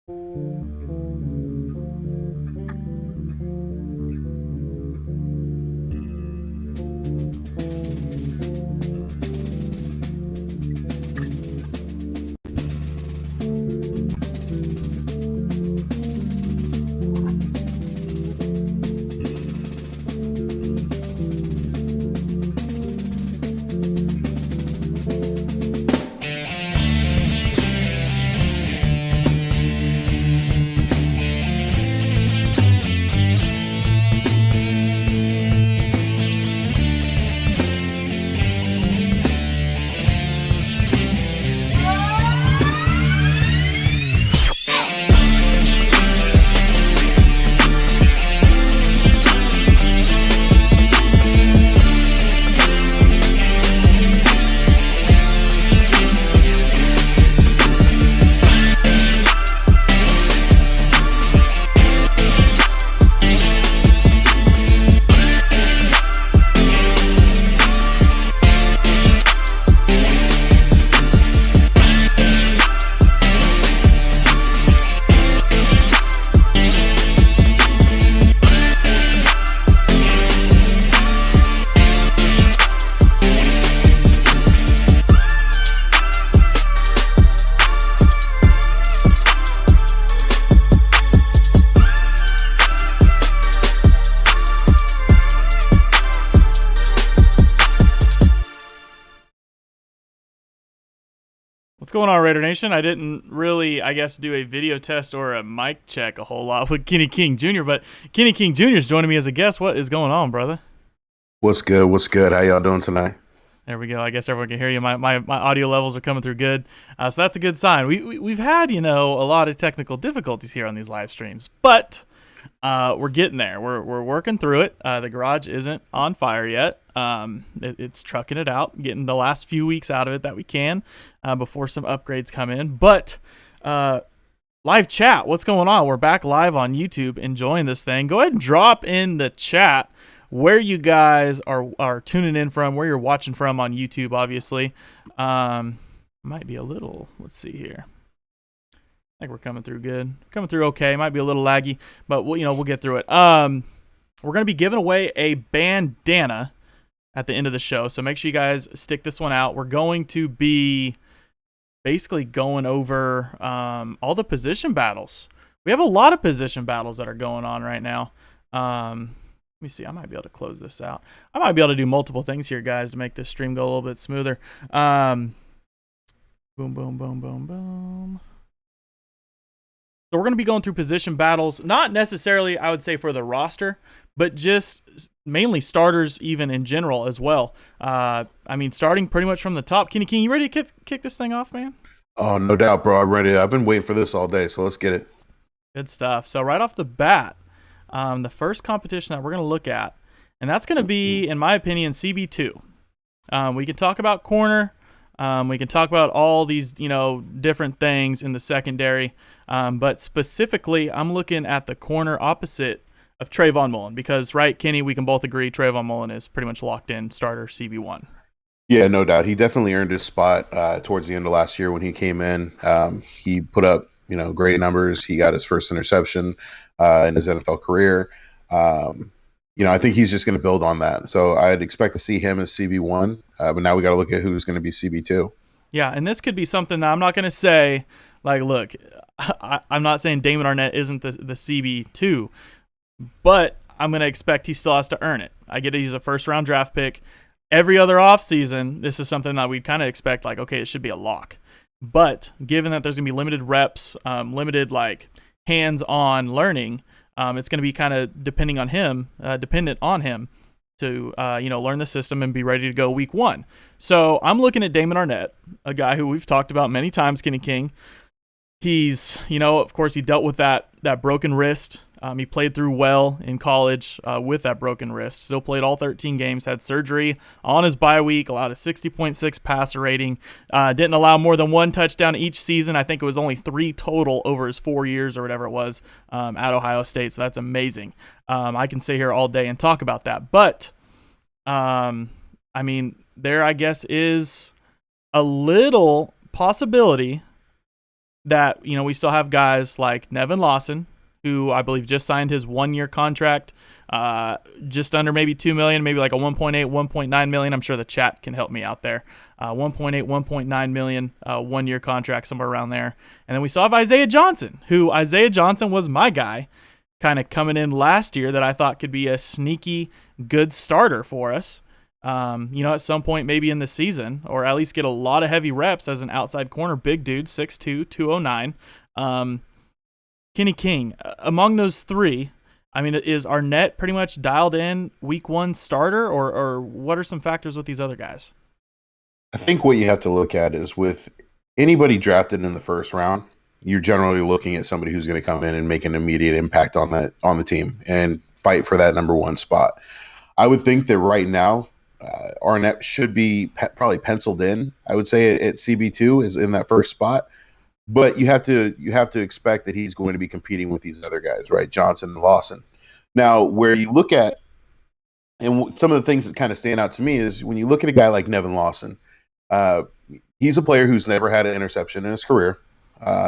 What's going on, Raider Nation? I didn't really, I guess, do a video test or a mic check a whole lot with Kenny King Jr., but Kenny King Jr. is joining me as a guest. What is going on, brother? What's good? What's good? How y'all doing tonight? There we go. I guess everyone can hear you. My audio levels are coming through good, so that's a good sign. We've had a lot of technical difficulties here on these live streams, but we're getting there. We're working through it. The garage isn't on fire yet. It's trucking it out, getting the last few weeks out of it that we can before some upgrades come in. But live chat, what's going on? We're back live on YouTube, enjoying this thing. Go ahead and drop in the chat where you guys are tuning in from, where you're watching from on YouTube, obviously. Might be a little, let's see here. I think we're coming through good. Coming through okay. Might be a little laggy, but we'll get through it. We're going to be giving away a bandana at the end of the show, so make sure you guys stick this one out. We're going to be basically going over all the position battles. We have a lot of position battles that are going on right now. Let me see. I might be able to close this out. I might be able to do multiple things here, guys, to make this stream go a little bit smoother. Boom, boom, boom, boom, boom. So we're going to be going through position battles, not necessarily, I would say, for the roster, but just mainly starters even in general as well. I mean, starting pretty much from the top. Kenny King, you ready to kick this thing off, man? Oh, no doubt, bro. I'm ready. I've been waiting for this all day, so let's get it. Good stuff. So right off the bat, the first competition that we're going to look at, and that's going to be, in my opinion, CB2. We can talk about corner. We can talk about all these, different things in the secondary. But specifically, I'm looking at the corner opposite of Trayvon Mullen because, right, Kenny, we can both agree Trayvon Mullen is pretty much locked in starter CB1. Yeah, no doubt. He definitely earned his spot towards the end of last year when he came in. He put up, great numbers. He got his first interception in his NFL career. I think he's just going to build on that. So I'd expect to see him as CB1, but now we got to look at who's going to be CB2. Yeah, and this could be something that I'm not going to say, look, I'm not saying Damon Arnett isn't the CB2, but I'm going to expect he still has to earn it. I get it. He's a first-round draft pick. Every other offseason, this is something that we'd kind of expect, okay, it should be a lock. But given that there's going to be limited reps, limited, hands-on learning, it's going to be kind of dependent on him to, learn the system and be ready to go week one. So I'm looking at Damon Arnett, a guy who we've talked about many times, Kenny King. He's, of course, he dealt with that broken wrist. He played through well in college with that broken wrist. Still played all 13 games, had surgery on his bye week, allowed a 60.6 passer rating. Didn't allow more than one touchdown each season. I think it was only 3 total over his 4 years or whatever it was at Ohio State. So that's amazing. I can sit here all day and talk about that. But, there, I guess, is a little possibility that, we still have guys like Nevin Lawson, who I believe just signed his 1-year contract, just under maybe $2 million, maybe like a 1.8, 1.9 million. I'm sure the chat can help me out there. 1.8, 1.9 million, 1-year contract, somewhere around there. And then we still have Isaiah Johnson, who Isaiah Johnson was my guy, kind of coming in last year, that I thought could be a sneaky good starter for us. At some point maybe in the season, or at least get a lot of heavy reps as an outside corner, big dude, 6'2", 209. Kenny King, among those three, I mean, is Arnett pretty much dialed in week 1 starter, or what are some factors with these other guys? I think what you have to look at is with anybody drafted in the first round, you're generally looking at somebody who's going to come in and make an immediate impact on the team and fight for that number 1 spot. I would think that right now, Arnett should be probably penciled in. I would say at CB2 is in that first spot, but you have to expect that he's going to be competing with these other guys, right? Johnson and Lawson. Now, where you look at, and some of the things that kind of stand out to me is when you look at a guy like Nevin Lawson, he's a player who's never had an interception in his career.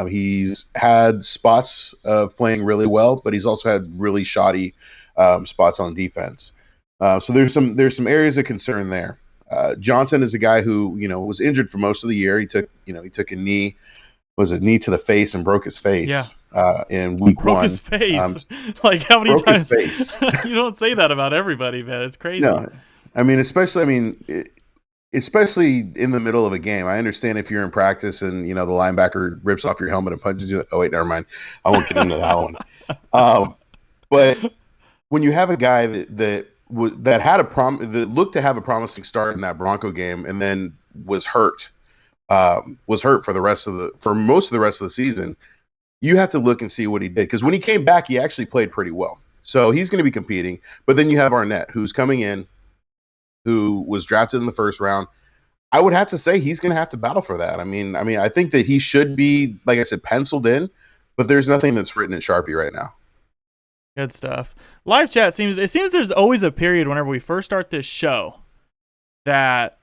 He's had spots of playing really well, but he's also had really shoddy spots on defense. So there's some areas of concern there. Johnson is a guy who was injured for most of the year. He took a knee to the face and broke his face. In week 1. Broke his face. Like how many times? His face. You don't say that about everybody, man. It's crazy. No, especially in the middle of a game. I understand if you're in practice and the linebacker rips off your helmet and punches you. Oh wait, never mind. I won't get into that one. But when you have a guy that had that looked to have a promising start in that Bronco game and then was hurt for most of the rest of the season, you have to look and see what he did, because when he came back, he actually played pretty well. So he's going to be competing. But then you have Arnett, who's coming in, who was drafted in the first round. I would have to say he's going to have to battle for that. I mean, I think that he should be, like I said, penciled in, but there's nothing that's written in Sharpie right now. Good stuff. Live chat seems there's always a period whenever we first start this show that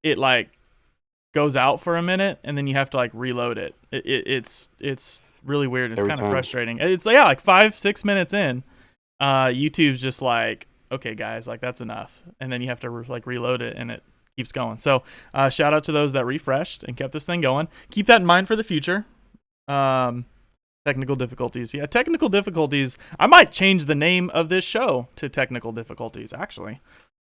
it like goes out for a minute and then you have to like reload it. It's really weird. It's kind of frustrating. It's like 5-6 minutes in, YouTube's just like, okay guys, like that's enough, and then you have to reload it and it keeps going. So shout out to those that refreshed and kept this thing going. Keep that in mind for the future. Technical difficulties. Yeah, technical difficulties. I might change the name of this show to technical difficulties, actually.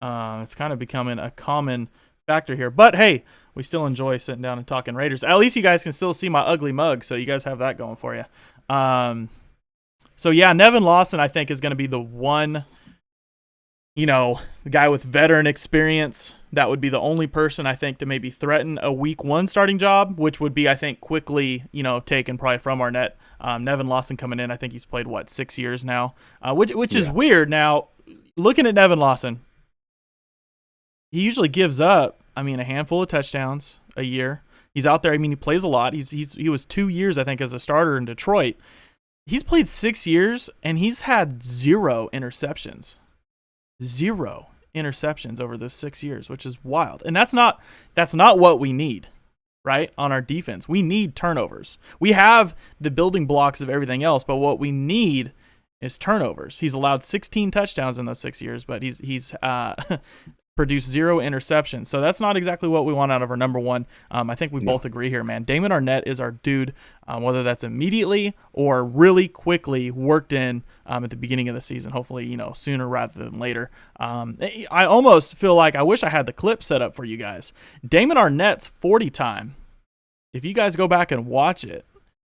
It's kind of becoming a common factor here. But hey, we still enjoy sitting down and talking Raiders. At least you guys can still see my ugly mug, so you guys have that going for you. So yeah, Nevin Lawson, I think, is going to be the one, the guy with veteran experience that would be the only person, I think, to maybe threaten a week 1 starting job, which would be, I think, quickly, taken probably from Arnett. Nevin Lawson coming in, I think he's played, 6 years now, which is weird. Now, looking at Nevin Lawson, he usually gives up, a handful of touchdowns a year. He's out there. He plays a lot. He was 2 years, I think, as a starter in Detroit. He's played 6 years, and he's had 0 interceptions. 0 interceptions over those 6 years, which is wild. And that's not what we need, right? On our defense, we need turnovers. We have the building blocks of everything else, but what we need is turnovers. He's allowed 16 touchdowns in those 6 years, but he's produced 0 interceptions. So that's not exactly what we want out of our number 1. I think we both agree here, man. Damon Arnett is our dude, whether that's immediately or really quickly worked in at the beginning of the season. Hopefully, sooner rather than later. I almost feel like I wish I had the clip set up for you guys. Damon Arnett's 40 time, if you guys go back and watch it,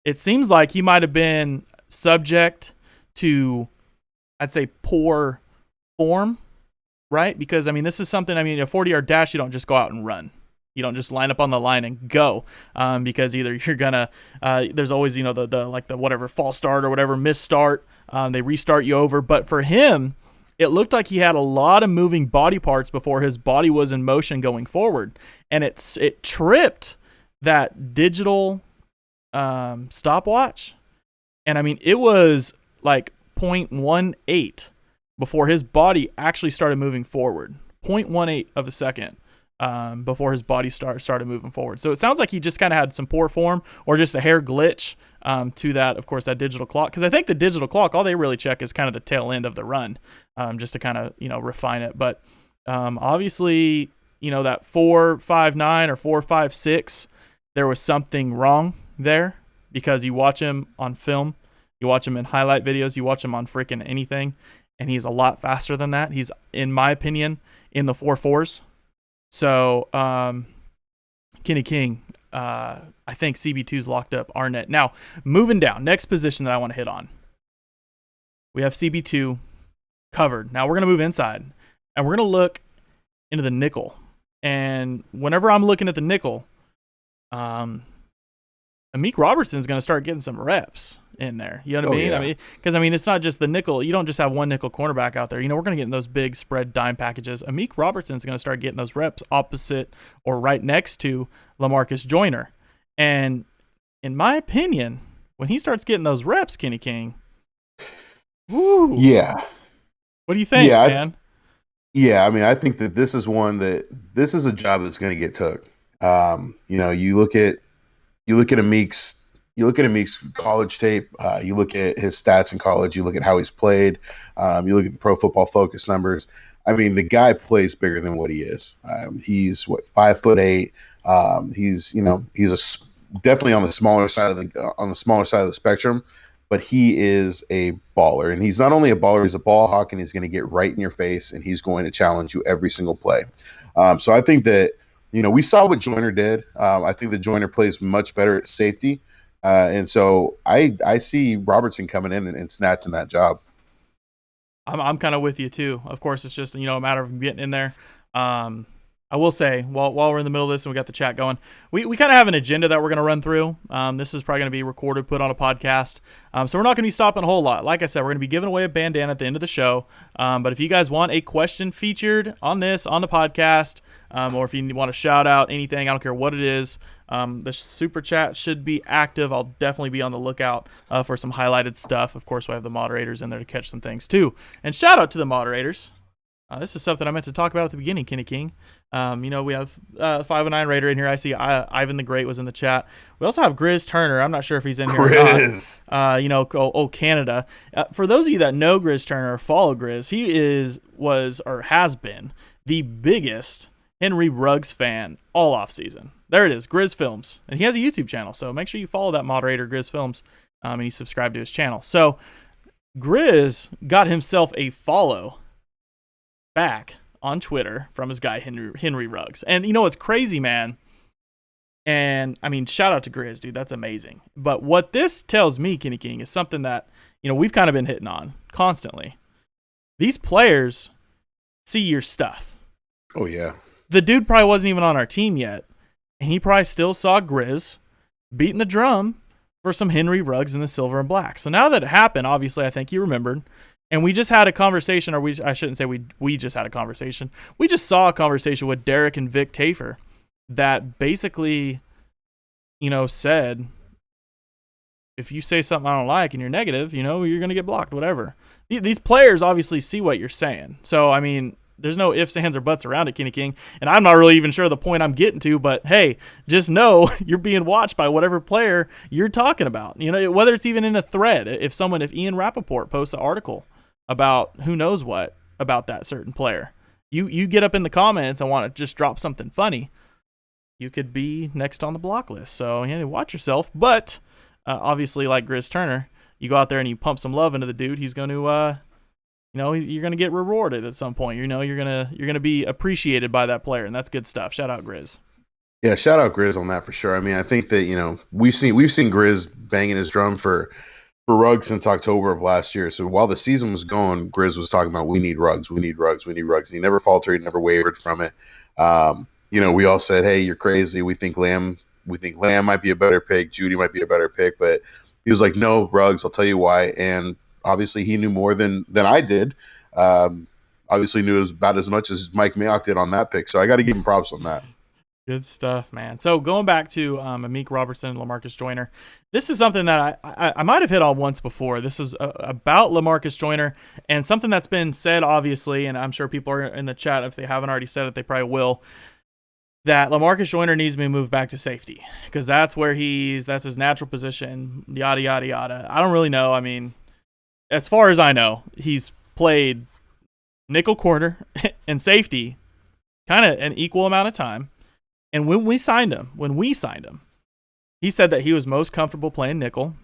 it seems like he might have been subject to, I'd say, poor form. Right? Because, this is something, a 40-yard dash, you don't just go out and run. You don't just line up on the line and go, because either you're going to, there's always, the whatever false start or whatever miss start. They restart you over. But for him, it looked like he had a lot of moving body parts before his body was in motion going forward. And it tripped that digital stopwatch. And, it was like 0.18 before his body actually started moving forward. 0.18 of a second before his body started moving forward. So it sounds like he just kind of had some poor form or just a hair glitch to that, of course, that digital clock. Because I think the digital clock, all they really check is kind of the tail end of the run, just to kind of, refine it. But obviously, that 4.59 or 4.56, there was something wrong there, because you watch him on film, you watch him in highlight videos, you watch him on freaking anything, and he's a lot faster than that. He's, in my opinion, in the 4.4s. So, Kenny King, I think CB2's locked up Arnett. Now, moving down, next position that I want to hit on. We have CB2 covered. Now, we're going to move inside, and we're going to look into the nickel. And whenever I'm looking at the nickel, Amik Robertson's going to start getting some reps in there. You know what I mean? Yeah. I mean, because it's not just the nickel. You don't just have one nickel cornerback out there. We're going to get in those big spread dime packages. Amik Robertson's going to start getting those reps opposite or right next to LaMarcus Joyner. And in my opinion, when he starts getting those reps, Kenny King, woo. Yeah. What do you think, man? I think that this is a job that's going to get took. You look at Amik's college tape. You look at his stats in college. You look at how he's played. You look at the Pro Football Focus numbers. The guy plays bigger than what he is. He's 5'8". He's definitely on the smaller side of the spectrum, but he is a baller. And he's not only a baller; he's a ball hawk, and he's going to get right in your face, and he's going to challenge you every single play. So I think that. We saw what Joyner did. I think that Joyner plays much better at safety. And so I see Robertson coming in and snatching that job. I'm kind of with you too. Of course, it's just, a matter of getting in there. I will say, while we're in the middle of this and we got the chat going, we kind of have an agenda that we're going to run through. This is probably going to be recorded, put on a podcast. So we're not going to be stopping a whole lot. Like I said, we're going to be giving away a bandana at the end of the show. But if you guys want a question featured on the podcast, or if you want to shout out anything, I don't care what it is, the super chat should be active. I'll definitely be on the lookout for some highlighted stuff. Of course, we have the moderators in there to catch some things too. And shout out to the moderators. This is something I meant to talk about at the beginning, Kenny King. We have 509 Raider in here. I see Ivan the Great was in the chat. We also have Grizz Turner. I'm not sure if he's in here or not. Canada. For those of you that know Grizz Turner or follow Grizz, he was or has been the biggest Henry Ruggs fan all off season. There it is, Grizz Films. And he has a YouTube channel, so make sure you follow that moderator, Grizz Films, and you subscribe to his channel. So Grizz got himself a follow back on Twitter from his guy Henry Ruggs. And it's crazy, man. And shout out to Grizz, dude. That's amazing. But what this tells me, Kenny King, is something that we've kind of been hitting on constantly. These players see your stuff. Oh yeah. The dude probably wasn't even on our team yet, and he probably still saw Grizz beating the drum for some Henry Ruggs in the silver and black. So now that it happened, obviously I think he remembered. And we just had a conversation, or I shouldn't say we just had a conversation. We just saw a conversation with Derek and Vic Tafer that basically, said, if you say something I don't like and you're negative, you're going to get blocked, whatever. These players obviously see what you're saying. So, there's no ifs, ands, or buts around it, Kenny King. And I'm not really even sure the point I'm getting to, but hey, just know you're being watched by whatever player you're talking about. Whether it's even in a thread. If Ian Rappaport posts an article about who knows what about that certain player, you get up in the comments and want to just drop something funny, you could be next on the block list. So watch yourself. But obviously, like Grizz Turner, you go out there and you pump some love into the dude, he's going to you're going to get rewarded at some point. You're going to be appreciated by that player, and that's good stuff. Shout out Grizz. Yeah, shout out Grizz on that for sure. I think that we've seen Grizz banging his drum for Ruggs since October of last year. So while the season was going, Grizz was talking about we need Ruggs. He never faltered, never wavered from it. We all said, hey, you're crazy. We think Lamb might be a better pick. Judy might be a better pick, but he was like, no, Ruggs. I'll tell you why. And obviously he knew more than I did. Obviously knew about as much as Mike Mayock did on that pick. So I got to give him props on that. Good stuff, man. So going back to Amik Robertson and LaMarcus Joyner, this is something that I might have hit on once before. This is about LaMarcus Joyner and something that's been said, obviously, and I'm sure people are in the chat. If they haven't already said it, they probably will. that LaMarcus Joyner needs to be moved back to safety because that's where that's his natural position, yada, yada, yada. I don't really know. I mean, as far as I know, he's played nickel corner and safety kind of an equal amount of time. And when we signed him, he said that he was most comfortable playing nickel.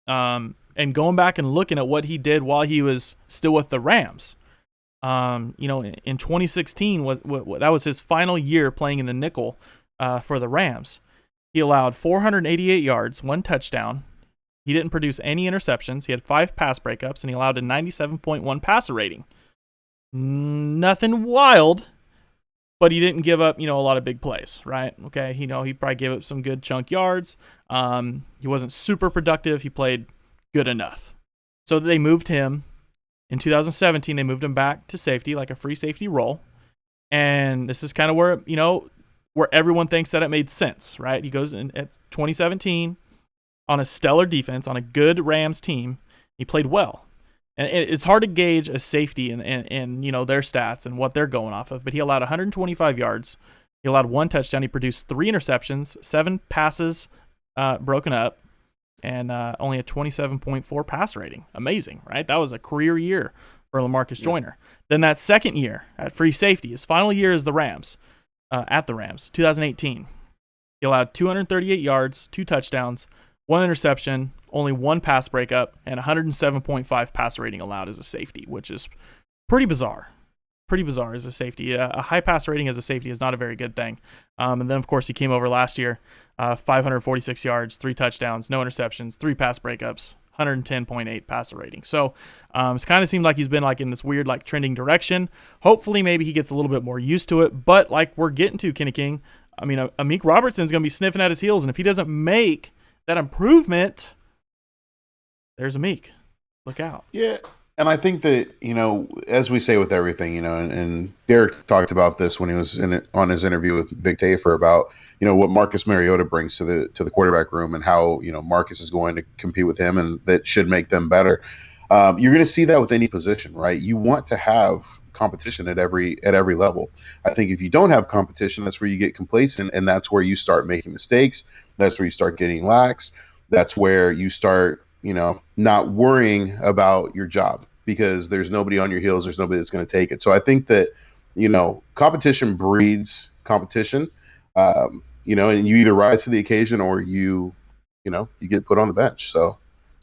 And going back and looking at what he did while he was still with the Rams, in 2016 that was his final year playing in the nickel for the Rams. He allowed 488 yards, 1 touchdown. He didn't produce any interceptions. He had 5 pass breakups, and he allowed a 97.1 passer rating. Nothing wild, but he didn't give up, a lot of big plays, right? Okay, he probably gave up some good chunk yards. He wasn't super productive. He played good enough. So they moved him. In 2017, they moved him back to safety, like a free safety role. And this is kind of where, where everyone thinks that it made sense, right? He goes in at 2017 on a stellar defense, on a good Rams team. He played well. And it's hard to gauge a safety in their stats and what they're going off of. But he allowed 125 yards. He allowed 1 touchdown. He produced 3 interceptions, 7 passes broken up, and only a 27.4 passer rating. Amazing, right? That was a career year for LaMarcus Joyner. Then that second year at free safety, his final year as the Rams, at the Rams, 2018. He allowed 238 yards, 2 touchdowns, 1 interception, only 1 pass breakup, and 107.5 passer rating allowed as a safety, which is pretty bizarre. Pretty bizarre as a safety. A high passer rating as a safety is not a very good thing. And then, of course, he came over last year, 546 yards, 3 touchdowns, no interceptions, 3 pass breakups, 110.8 passer rating. So it's kind of seemed like he's been like in this weird like trending direction. Hopefully maybe he gets a little bit more used to it. But like we're getting to, Kenny King, I mean, Amik Robertson's going to be sniffing at his heels. And if he doesn't make that improvement, there's Amik. Look out. Yeah. And I think that, as we say with everything, and Derek talked about this when he was on his interview with Vic Tafer about, what Marcus Mariota brings to the quarterback room and how, Marcus is going to compete with him and that should make them better. You're going to see that with any position, right? You want to have competition at every level. I think if you don't have competition, that's where you get complacent, and that's where you start making mistakes. That's where you start getting lax. That's where you start not worrying about your job because there's nobody on your heels. There's nobody that's going to take it. So I think that, competition breeds competition, and you either rise to the occasion or you get put on the bench. So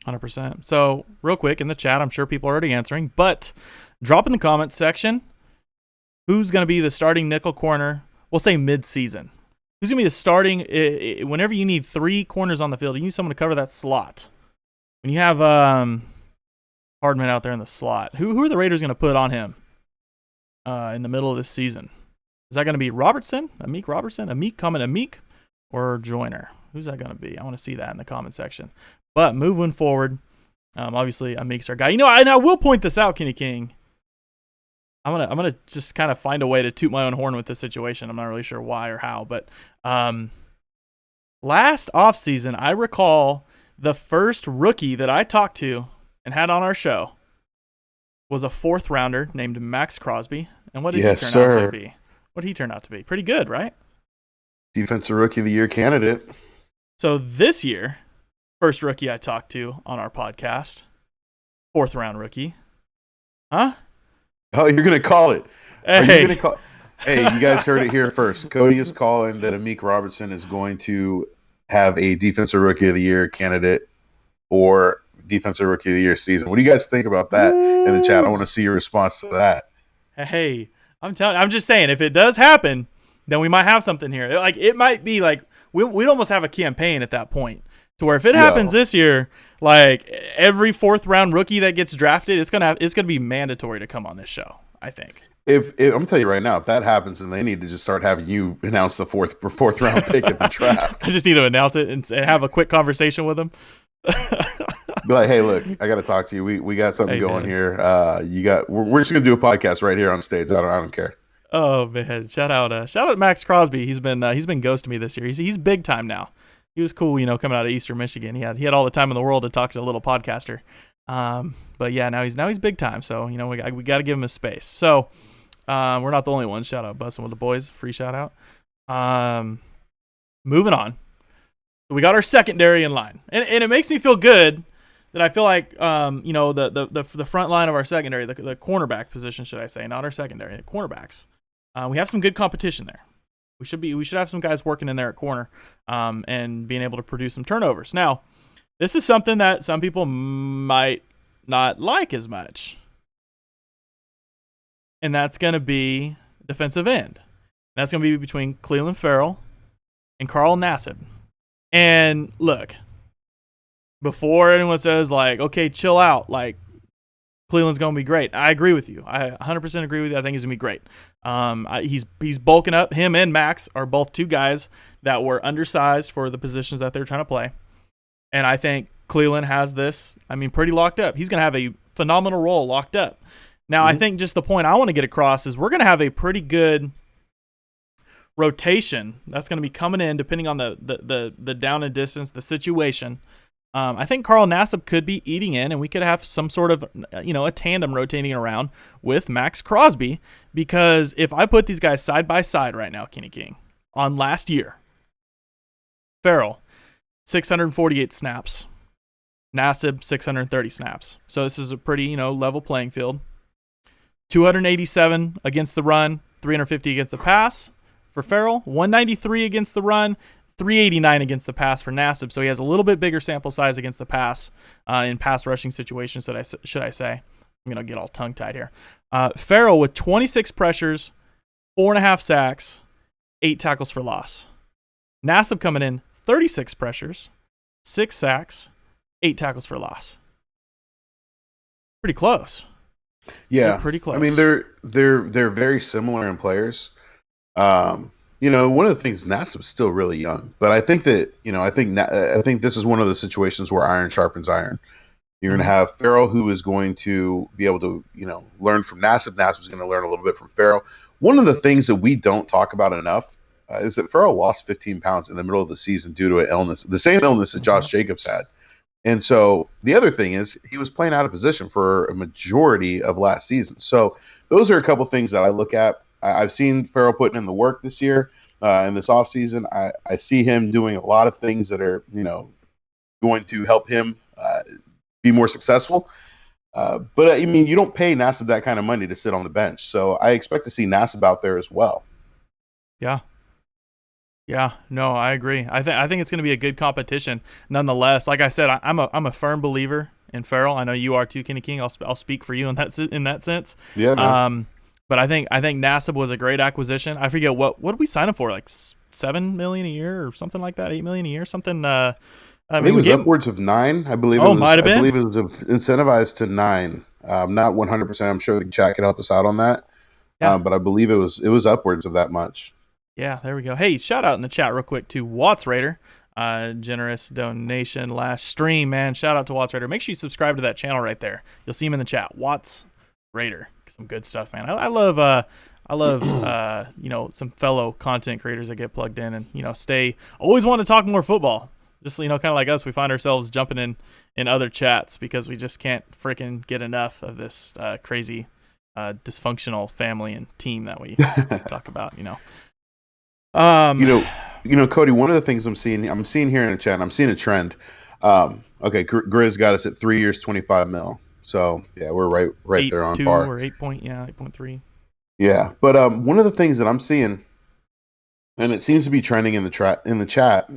100%. So real quick in the chat, I'm sure people are already answering, but drop in the comments section, who's going to be the starting nickel corner? We'll say mid-season. Who's going to be the starting, whenever you need 3 corners on the field, you need someone to cover that slot. When you have Hardman out there in the slot, who are the Raiders going to put on him in the middle of this season? Is that going to be Robertson, Amik Robertson, Amik, or Joyner? Who's that going to be? I want to see that in the comment section. But moving forward, obviously Amik's our guy. And I will point this out, Kenny King. I'm gonna just kind of find a way to toot my own horn with this situation. I'm not really sure why or how, but last offseason, I recall the first rookie that I talked to and had on our show was a 4th rounder named Max Crosby. And what did he turn out to be? What did he turn out to be? Pretty good, right? Defensive Rookie of the Year candidate. So this year, first rookie I talked to on our podcast, 4th round rookie. Huh? Oh, you're going to call it. Hey. Hey, you guys heard it here first. Cody is calling that Amik Robertson is going to have a Defensive Rookie of the Year candidate or Defensive Rookie of the Year season. What do you guys think about that in the chat? I want to see your response to that. Hey, I'm just saying, if it does happen, then we might have something here. Like it might be like we'd almost have a campaign at that point to where if it happens this year, like every 4th round rookie that gets drafted, it's gonna be mandatory to come on this show. I think. If I'm gonna tell you right now, if that happens, then they need to just start having you announce the fourth round pick at the draft. I just need to announce it and have a quick conversation with them. Be like, hey, look, I got to talk to you. We got something going here. We're just gonna do a podcast right here on stage. I don't care. Oh man, shout out Max Crosby. He's been ghosting me this year. He's big time now. He was cool, coming out of Eastern Michigan. He had all the time in the world to talk to a little podcaster. But yeah, now he's big time. So we got to give him his space. So we're not the only ones. Shout out Bussin' with the Boys. Free shout out. Moving on. We got our secondary in line, and it makes me feel good that I feel like the front line of our secondary, the cornerback position, should I say, not our secondary, the cornerbacks. We have some good competition there. We should have some guys working in there at corner, and being able to produce some turnovers. Now, this is something that some people might not like as much, and that's going to be defensive end. That's going to be between Clelin Ferrell and Carl Nassib. And look, before anyone says like, okay, chill out, like Cleveland's going to be great, I agree with you. I 100% agree with you. I think he's going to be great. He's bulking up. Him and Max are both two guys that were undersized for the positions that they're trying to play. And I think Cleveland has this, pretty locked up. He's going to have a phenomenal role locked up. Now, I think just the point I want to get across is we're going to have a pretty good rotation that's going to be coming in depending on the down and distance, the situation. I think Carl Nassib could be eating in, and we could have some sort of, a tandem rotating around with Max Crosby, because if I put these guys side by side right now, Kenny King, on last year, Ferrell, 648 snaps, Nassib, 630 snaps. So this is a pretty, level playing field. 287 against the run, 350 against the pass for Ferrell, 193 against the run, 389 against the pass for Nassib. So he has a little bit bigger sample size against the pass in pass rushing situations, should I say. I'm going to get all tongue-tied here. Ferrell with 26 pressures, 4.5 sacks, 8 tackles for loss. Nassib coming in 36 pressures, 6 sacks, 8 tackles for loss. Pretty close. Yeah, they're pretty close. They're very similar in players. One of the things, Nassib's still really young, but I think that I think this is one of the situations where iron sharpens iron. You're going to have Ferrell, who is going to be able to learn from Nassib. Nassib's going to learn a little bit from Ferrell. One of the things that we don't talk about enough is that Ferrell lost 15 pounds in the middle of the season due to an illness, the same illness that Josh Jacobs had. And so the other thing is he was playing out of position for a majority of last season. So those are a couple things that I look at. I've seen Ferrell putting in the work this year, in this offseason. I see him doing a lot of things that are, going to help him be more successful. But you don't pay Nassib that kind of money to sit on the bench. So I expect to see Nassib out there as well. Yeah. Yeah, no, I agree. I think it's going to be a good competition. Nonetheless, like I said, I'm a firm believer in Ferrell. I know you are too, Kenny King. I'll speak for you in that sense. Yeah. Man. But I think Nassib was a great acquisition. I forget what did we sign him for, like $7 million a year or something like that, $8 million a year, something. I think it was upwards of $9 million. I believe. Oh, might have been. I believe it was incentivized to $9 million. Not 100%. I'm sure the chat could help us out on that. Yeah. But I believe it was upwards of that much. Yeah, there we go. Hey, shout out in the chat real quick to Watts Raider. Generous donation last stream, man. Shout out to Watts Raider. Make sure you subscribe to that channel right there. You'll see him in the chat. Watts Raider. Some good stuff, man. I love some fellow content creators that get plugged in and always want to talk more football. Just kind of like us, we find ourselves jumping in other chats because we just can't freaking get enough of this crazy dysfunctional family and team that we talk about. Cody, one of the things I'm seeing here in the chat, I'm seeing a trend. Okay, Grizz got us at 3 years, 25 mil. So yeah, we're right there on par. Or 8.3. Yeah, but one of the things that I'm seeing, and it seems to be trending in the chat,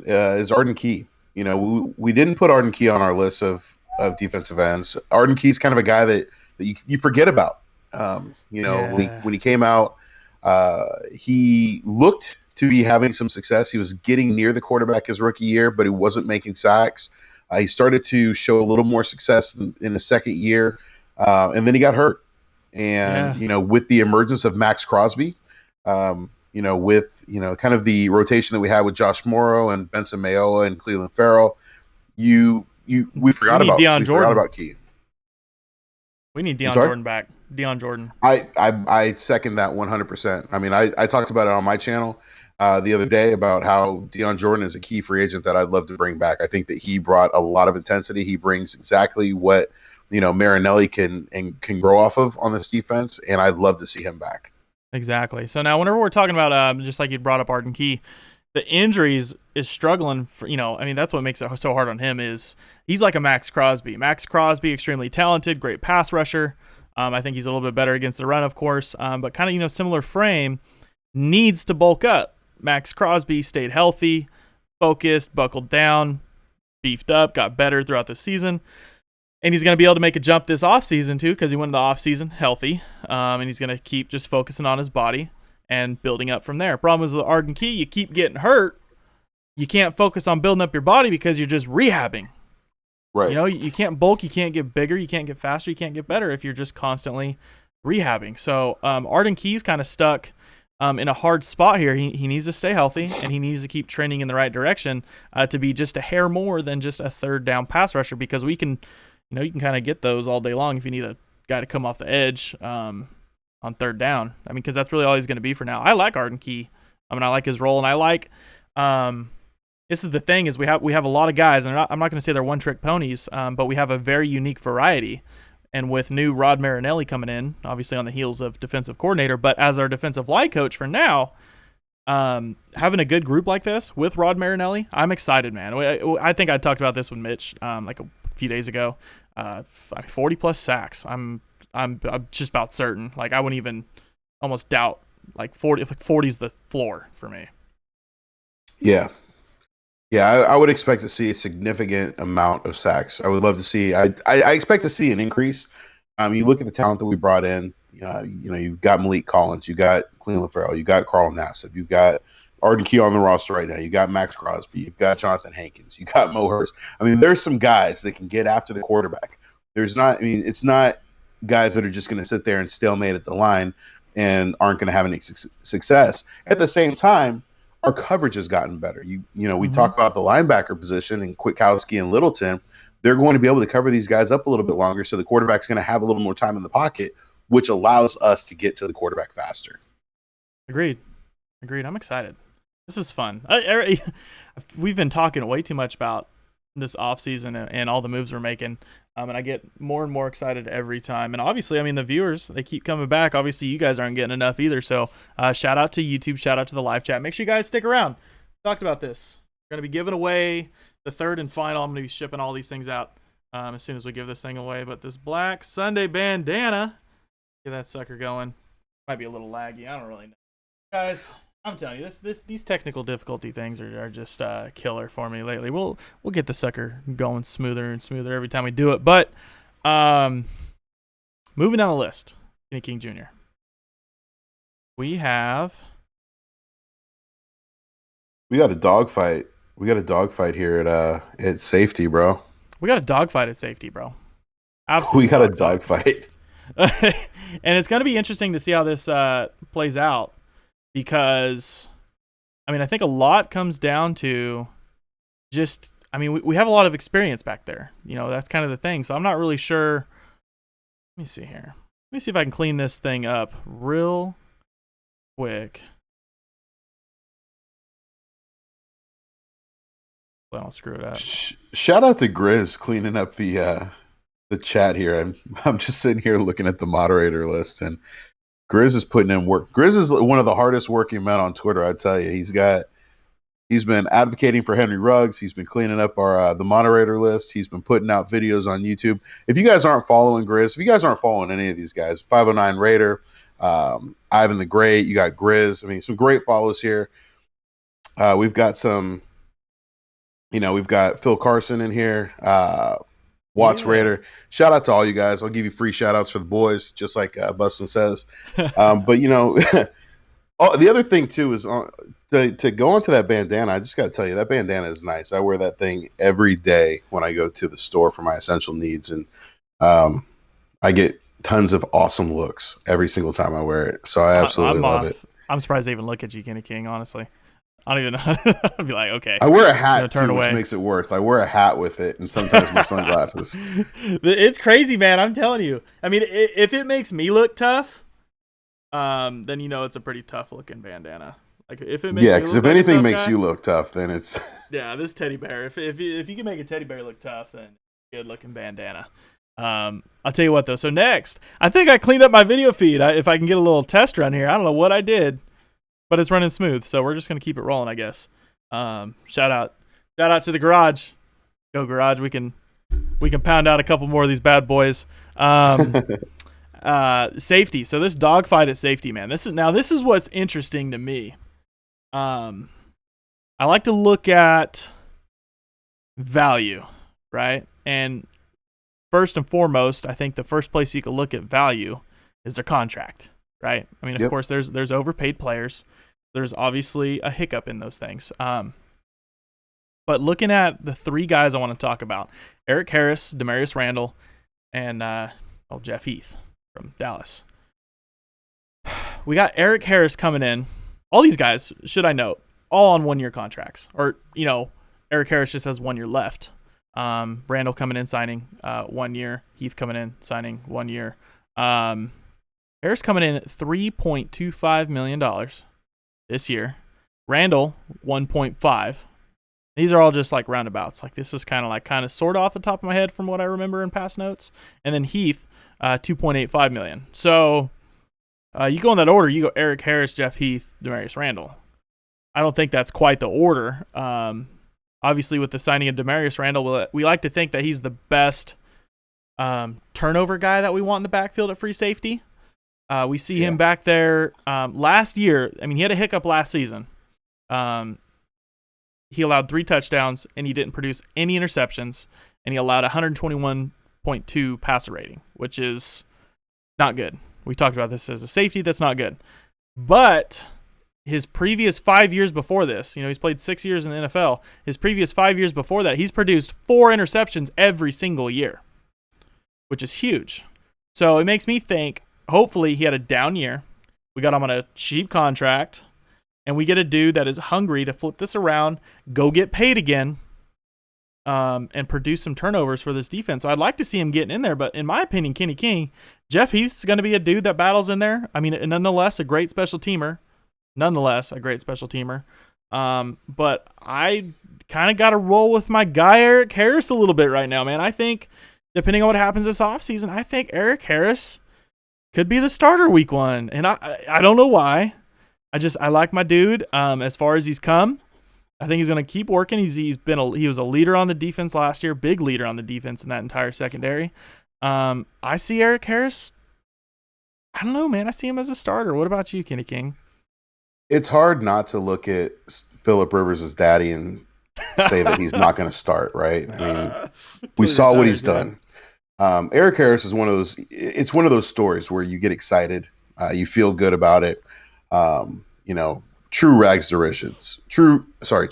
is Arden Key. We didn't put Arden Key on our list of defensive ends. Arden Key's kind of a guy that you forget about. When he came out, he looked to be having some success. He was getting near the quarterback his rookie year, but he wasn't making sacks. He started to show a little more success in his second year, and then he got hurt. And with the emergence of Max Crosby, with kind of the rotation that we had with Josh Morrow and Benson Mayowa and Clelin Ferrell, we forgot about Key. We need Deion Jordan back. Deion Jordan. I second that 100%. I talked about it on my channel the other day about how Deion Jordan is a key free agent that I'd love to bring back. I think that he brought a lot of intensity. He brings exactly what Marinelli can grow off of on this defense, and I'd love to see him back. Exactly. So now, whenever we're talking about, just like you brought up Arden Key, the injuries is struggling for, I mean, that's what makes it so hard on him is he's like a Max Crosby. Max Crosby, extremely talented, great pass rusher. I think he's a little bit better against the run, of course, but kind of, similar frame, needs to bulk up. Max Crosby stayed healthy, focused, buckled down, beefed up, got better throughout the season. And he's going to be able to make a jump this offseason, too, because he went in the offseason healthy. And he's going to keep just focusing on his body and building up from there. Problem is with Arden Key, you keep getting hurt. You can't focus on building up your body because you're just rehabbing. Right. You can't bulk, you can't get bigger, you can't get faster, you can't get better if you're just constantly rehabbing. So Arden Key's kind of stuck in a hard spot here. He needs to stay healthy, and he needs to keep trending in the right direction to be just a hair more than just a third down pass rusher, because we can, you can kind of get those all day long if you need a guy to come off the edge on third down. I mean, because that's really all he's going to be for now. I like Arden Key. I mean, I like his role, and I like this is the thing is we have a lot of guys, and I'm not going to say they're one-trick ponies, but we have a very unique variety. And with new Rod Marinelli coming in, obviously on the heels of defensive coordinator, but as our defensive line coach for now, having a good group like this with Rod Marinelli, I'm excited, man. I think I talked about this with Mitch like a few days ago. 40 plus sacks. I'm just about certain. Like, I wouldn't even almost doubt like 40. Like 40 is the floor for me. Yeah. Yeah, I would expect to see a significant amount of sacks. I would love to see. I expect to see an increase. You look at the talent that we brought in. You've got Malik Collins, you got Cleveland Farrell, you got Carl Nassib, you've got Arden Key on the roster right now. You got Max Crosby, you've got Jonathan Hankins, you got Mo Hurst. I mean, there's some guys that can get after the quarterback. It's not guys that are just going to sit there and stalemate at the line and aren't going to have any success. At the same time, our coverage has gotten better. We talk about the linebacker position and Kwiatkowski and Littleton. They're going to be able to cover these guys up a little bit longer, so the quarterback's going to have a little more time in the pocket, which allows us to get to the quarterback faster. Agreed. I'm excited. This is fun. We've been talking way too much about this offseason and all the moves we're making. And I get more and more excited every time. And obviously, I mean, the viewers, they keep coming back. Obviously, you guys aren't getting enough either. So shout out to YouTube. Shout out to the live chat. Make sure you guys stick around. Talked about this. We're going to be giving away the third and final. I'm going to be shipping all these things out as soon as we give this thing away. But this Black Sunday bandana, get that sucker going. Might be a little laggy. I don't really know. Guys, I'm telling you, these technical difficulty things are just killer for me lately. We'll get the sucker going smoother and smoother every time we do it. But moving down the list, Kenny King Jr. We got a dogfight. We got a dogfight here at safety, bro. We got a dogfight at safety, bro. Absolutely. We got a dogfight. And it's going to be interesting to see how this plays out. Because, I mean, I think a lot comes down to just, I mean, we have a lot of experience back there. That's kind of the thing. So I'm not really sure. Let me see here. Let me see if I can clean this thing up real quick. I don't screw it up. Shout out to Grizz cleaning up the chat here. I'm just sitting here looking at the moderator list, and Grizz is putting in work. Grizz is one of the hardest working men on Twitter, I tell you. He's been advocating for Henry Ruggs. He's been cleaning up the moderator list. He's been putting out videos on YouTube. If you guys aren't following Grizz, if you guys aren't following any of these guys, 509 Raider, Ivan the Great, you got Grizz. I mean, some great follows here. We've got we've got Phil Carson in here. Watts Raider. Shout out to all you guys. I'll give you free shout outs for the boys, just like Bustin says. But the other thing too is to go onto that bandana. I just got to tell you, that bandana is nice. I wear that thing every day when I go to the store for my essential needs, and I get tons of awesome looks every single time I wear it. So I absolutely love it. I'm surprised they even look at you, Kenny King, honestly. I don't even know. I'd be like, okay. I wear a hat too, which makes it worse. I wear a hat with it, and sometimes my sunglasses. It's crazy, man. I'm telling you. I mean, if it makes me look tough, then it's a pretty tough looking bandana. Like if it makes because if anything makes you look tough, then it's this teddy bear. If you can make a teddy bear look tough, then good looking bandana. I'll tell you what though. So next, I think I cleaned up my video feed. If I can get a little test run here, I don't know what I did, but it's running smooth. So we're just gonna keep it rolling, I guess. Shout out to the garage. Go garage. We can pound out a couple more of these bad boys. Safety. So this dogfight at safety, man. This is what's interesting to me. I like to look at value, right? And first and foremost, I think the first place you can look at value is their contract, right? I mean, of course, there's overpaid players. There's obviously a hiccup in those things. But looking at the three guys I want to talk about, Eric Harris, Demarius Randall, and Jeff Heath from Dallas. We got Eric Harris coming in. All these guys, should I note, all on 1-year contracts. Or, Eric Harris just has 1 year left. Randall coming in, signing 1 year. Heath coming in, signing 1 year. Harris coming in at $3.25 million this year. Randall, 1.5. These are all just like roundabouts. Like this is kind of sort of off the top of my head from what I remember in past notes. And then Heath, $2.85 million. So you go in that order. You go Eric Harris, Jeff Heath, Demarius Randall. I don't think that's quite the order. Obviously, with the signing of Demarius Randall, we like to think that he's the best turnover guy that we want in the backfield at free safety. We see him back there last year. I mean, he had a hiccup last season. He allowed 3 touchdowns, and he didn't produce any interceptions, and he allowed 121.2 passer rating, which is not good. We talked about this as a safety. That's not good. But his previous 5 years before this, he's played 6 years in the NFL. His previous 5 years before that, he's produced 4 interceptions every single year, which is huge. So it makes me think, hopefully he had a down year. We got him on a cheap contract, and we get a dude that is hungry to flip this around, go get paid again, and produce some turnovers for this defense. So I'd like to see him getting in there, but in my opinion, Kenny King, Jeff Heath's going to be a dude that battles in there. I mean, nonetheless, a great special teamer. But I kind of got to roll with my guy Eric Harris a little bit right now, man. I think, depending on what happens this offseason, I think Eric Harris could be the starter week 1. And I don't know why. I like my dude as far as he's come. I think he's going to keep working. He was a leader on the defense last year, big leader on the defense in that entire secondary. I see Eric Harris. I don't know, man. I see him as a starter. What about you, Kenny King? It's hard not to look at Phillip Rivers' daddy and say that he's not going to start, right? I mean, we saw what he's done. Eric Harris is one of those. It's one of those stories where you get excited, you feel good about it. True rags to riches. True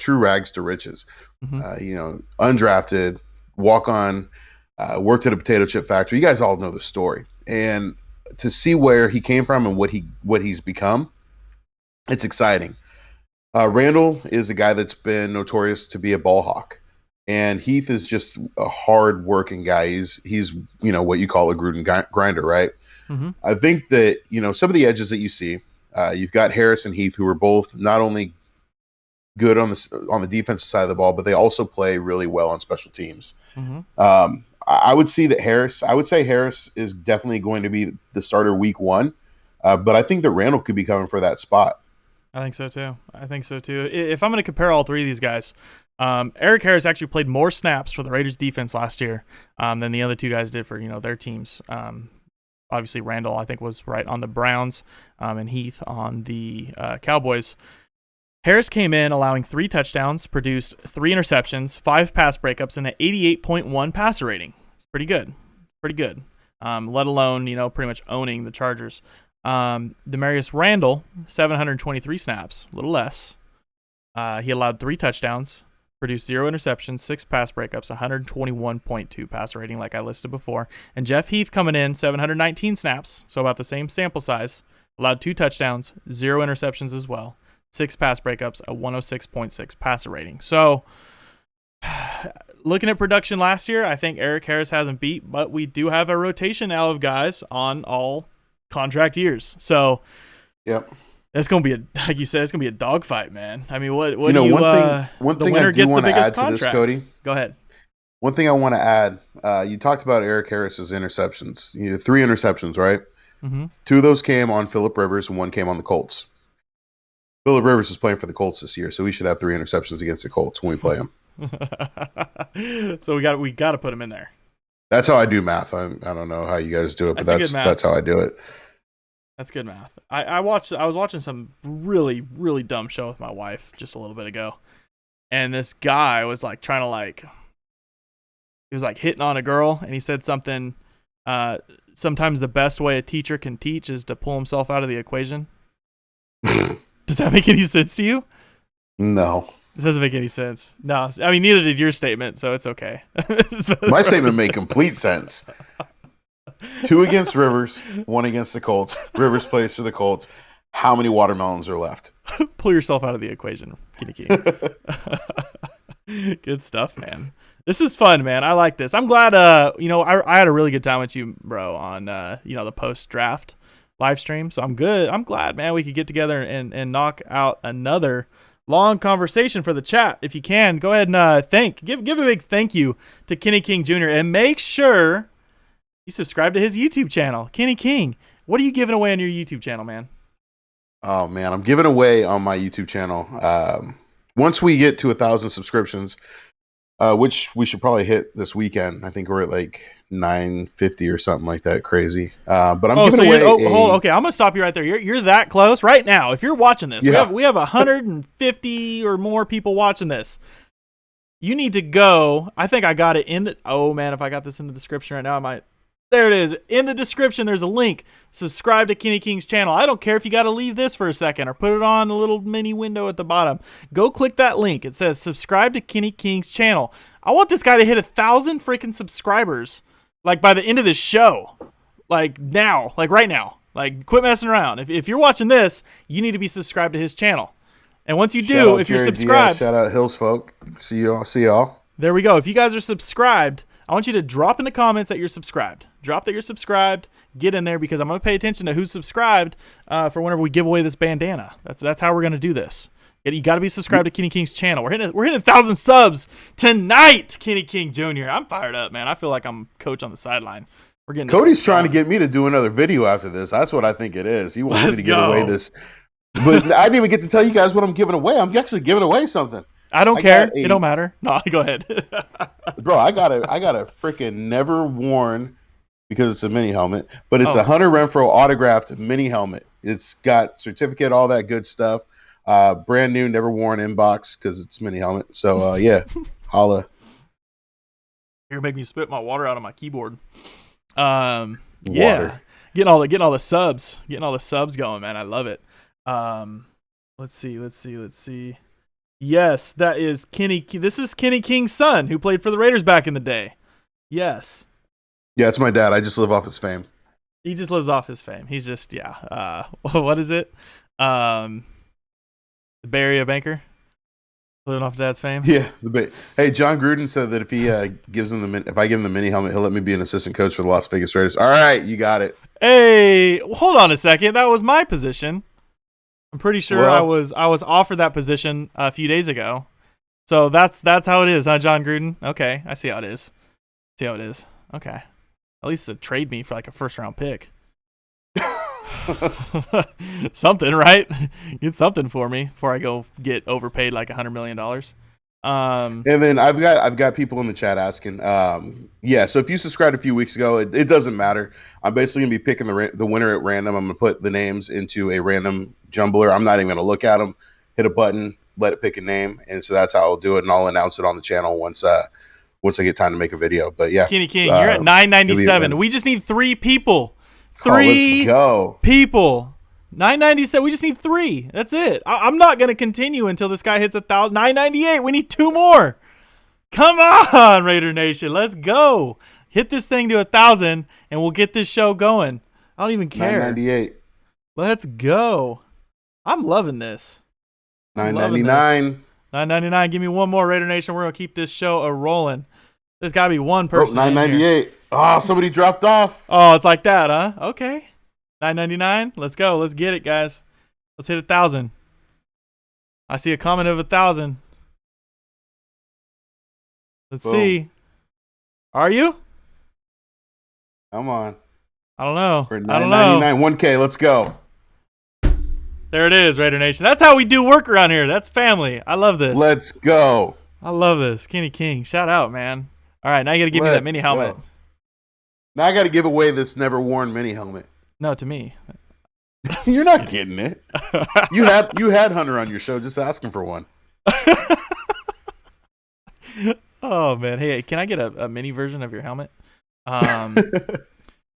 rags to riches. Mm-hmm. Undrafted, walk on, worked at a potato chip factory. You guys all know the story, and to see where he came from and what he's become, it's exciting. Randall is a guy that's been notorious to be a ball hawk, and Heath is just a hard working guy. He's what you call a Gruden grinder, right? Mm-hmm. I think that some of the edges that you see. You've got Harris and Heath, who are both not only good on the defensive side of the ball, but they also play really well on special teams. Mm-hmm. I would say Harris is definitely going to be the starter week 1, but I think that Randall could be coming for that spot. I think so too. If I'm going to compare all three of these guys, Eric Harris actually played more snaps for the Raiders defense last year than the other two guys did for their teams. Obviously, Randall, I think, was right on the Browns, and Heath on the Cowboys. Harris came in allowing 3 touchdowns, produced 3 interceptions, 5 pass breakups, and an 88.1 passer rating. It's pretty good. Let alone, pretty much owning the Chargers. Demarius Randall, 723 snaps, a little less. He allowed 3 touchdowns, produced 0 interceptions, 6 pass breakups, 121.2 passer rating, like I listed before. And Jeff Heath coming in, 719 snaps, so about the same sample size, allowed 2 touchdowns, 0 interceptions as well, 6 pass breakups, a 106.6 passer rating. So, looking at production last year, I think Eric Harris hasn't beat, but we do have a rotation now of guys on all contract years. So, yep. It's gonna be like you said, it's gonna be a dogfight, man. I mean, what one thing the winner I do gets the want to biggest add to contract. this, Cody. Go ahead. One thing I want to add, you talked about Eric Harris's interceptions. You had 3 interceptions, right? Mm-hmm. 2 of those came on Phillip Rivers, and 1 came on the Colts. Phillip Rivers is playing for the Colts this year, so we should have 3 interceptions against the Colts when we play him. So we got to put him in there. That's how I do math. I don't know how you guys do it, but that's how I do it. That's good math. I was watching some really, really dumb show with my wife just a little bit ago. And this guy was like trying to he was like hitting on a girl, and he said something, sometimes the best way a teacher can teach is to pull himself out of the equation. Does that make any sense to you? No. It doesn't make any sense. No, I mean, neither did your statement, so it's okay. My statement made complete sense. 2 against Rivers, 1 against the Colts. Rivers plays for the Colts. How many watermelons are left? Pull yourself out of the equation, Kenny King. Good stuff, man. This is fun, man. I like this. I'm glad, I had a really good time with you, bro, on, the post-draft live stream. So I'm good. I'm glad, man, we could get together and knock out another long conversation for the chat. If you can, go ahead and give a big thank you to Kenny King Jr. and make sure you subscribe to his YouTube channel. Kenny King, what are you giving away on your YouTube channel, man? Oh, man, I'm giving away on my YouTube channel. Once we get to 1,000 subscriptions, which we should probably hit this weekend. I think we're at like 950 or something like that. Crazy. But I'm giving away. Okay, I'm gonna stop you right there. You're that close right now. If you're watching this, yeah. we have 150 or more people watching this. You need to go. I think I got it in the. Oh man, if I got this in the description right now, I might. There it is. In the description, there's a link. Subscribe to Kenny King's channel. I don't care if you got to leave this for a second or put it on a little mini window at the bottom. Go click that link. It says subscribe to Kenny King's channel. I want this guy to hit 1,000 freaking subscribers, like by the end of this show. Like now, like right now. Like quit messing around. If you're watching this, you need to be subscribed to his channel. And once you do, if you're subscribed, shout out Hills folk. See y'all. There we go. If you guys are subscribed, I want you to drop in the comments that you're subscribed. Drop that you're subscribed. Get in there because I'm going to pay attention to who's subscribed for whenever we give away this bandana. That's how we're going to do this. You got to be subscribed to Kenny King's channel. We're hitting 1,000 subs tonight, Kenny King Jr. I'm fired up, man. I feel like I'm coach on the sideline. We're getting Cody's trying to get me to do another video after this. That's what I think it is. He wants me to give away this. But I didn't even get to tell you guys what I'm giving away. I'm actually giving away something. I don't care. It don't matter. No, go ahead. Bro, I got a freaking never worn, because it's a mini helmet, but it's a Hunter Renfrow autographed mini helmet. It's got certificate, all that good stuff. Brand new, never worn inbox because it's mini helmet. So yeah, holla. You're making me spit my water out of my keyboard. Yeah, getting all the subs, going, man. I love it. Let's see. Yes, that is Kenny. This is Kenny King's son who played for the Raiders back in the day. Yes. Yeah, it's my dad. I just live off his fame. He just lives off his fame. He's just what is it? The Bay Area banker living off dad's fame. Yeah. Hey, John Gruden said that if he gives him if I give him the mini helmet, he'll let me be an assistant coach for the Las Vegas Raiders. All right, you got it. Hey, hold on a second. That was my position. I'm pretty sure I was offered that position a few days ago. So that's how it is, huh, John Gruden? Okay, I see how it is. Okay. At least to trade me for like a first-round pick. Something, right? Get something for me before I go get overpaid like $100 million. And then I've got people in the chat asking, so if you subscribed a few weeks ago, it doesn't matter. I'm basically gonna be picking the winner at random. I'm gonna put the names into a random jumbler. I'm not even gonna look at them. Hit a button, let it pick a name, and so that's how I'll do it. And I'll announce it on the channel once I get time to make a video. But yeah, Kenny King, you're at 997. We just need 3 people. Let's go. People. 997. We just need 3. That's it. I'm not gonna continue until this guy hits 1,000. 998. We need 2 more. Come on, Raider Nation. Let's go. Hit this thing to 1,000, and we'll get this show going. I don't even care. 998. Let's go. I'm loving this. 999. 999. Give me one more, Raider Nation. We're gonna keep this show a rolling. There's got to be one person. 998. Oh, somebody dropped off. Oh, it's like that, huh? Okay. 999. Let's go. Let's get it, guys. Let's hit 1,000. I see a comment of 1,000. Let's see. Are you? Come on. I don't know. For I don't know. 9.99, 1K. Let's go. There it is, Raider Nation. That's how we do work around here. That's family. I love this. Let's go. I love this. Kenny King, shout out, man. All right, now you got to give me that Let's mini helmet. go. Now I got to give away this never worn mini helmet. No, to me. You're not getting it. You had Hunter on your show. Just asking for one. Oh man, hey, can I get a mini version of your helmet?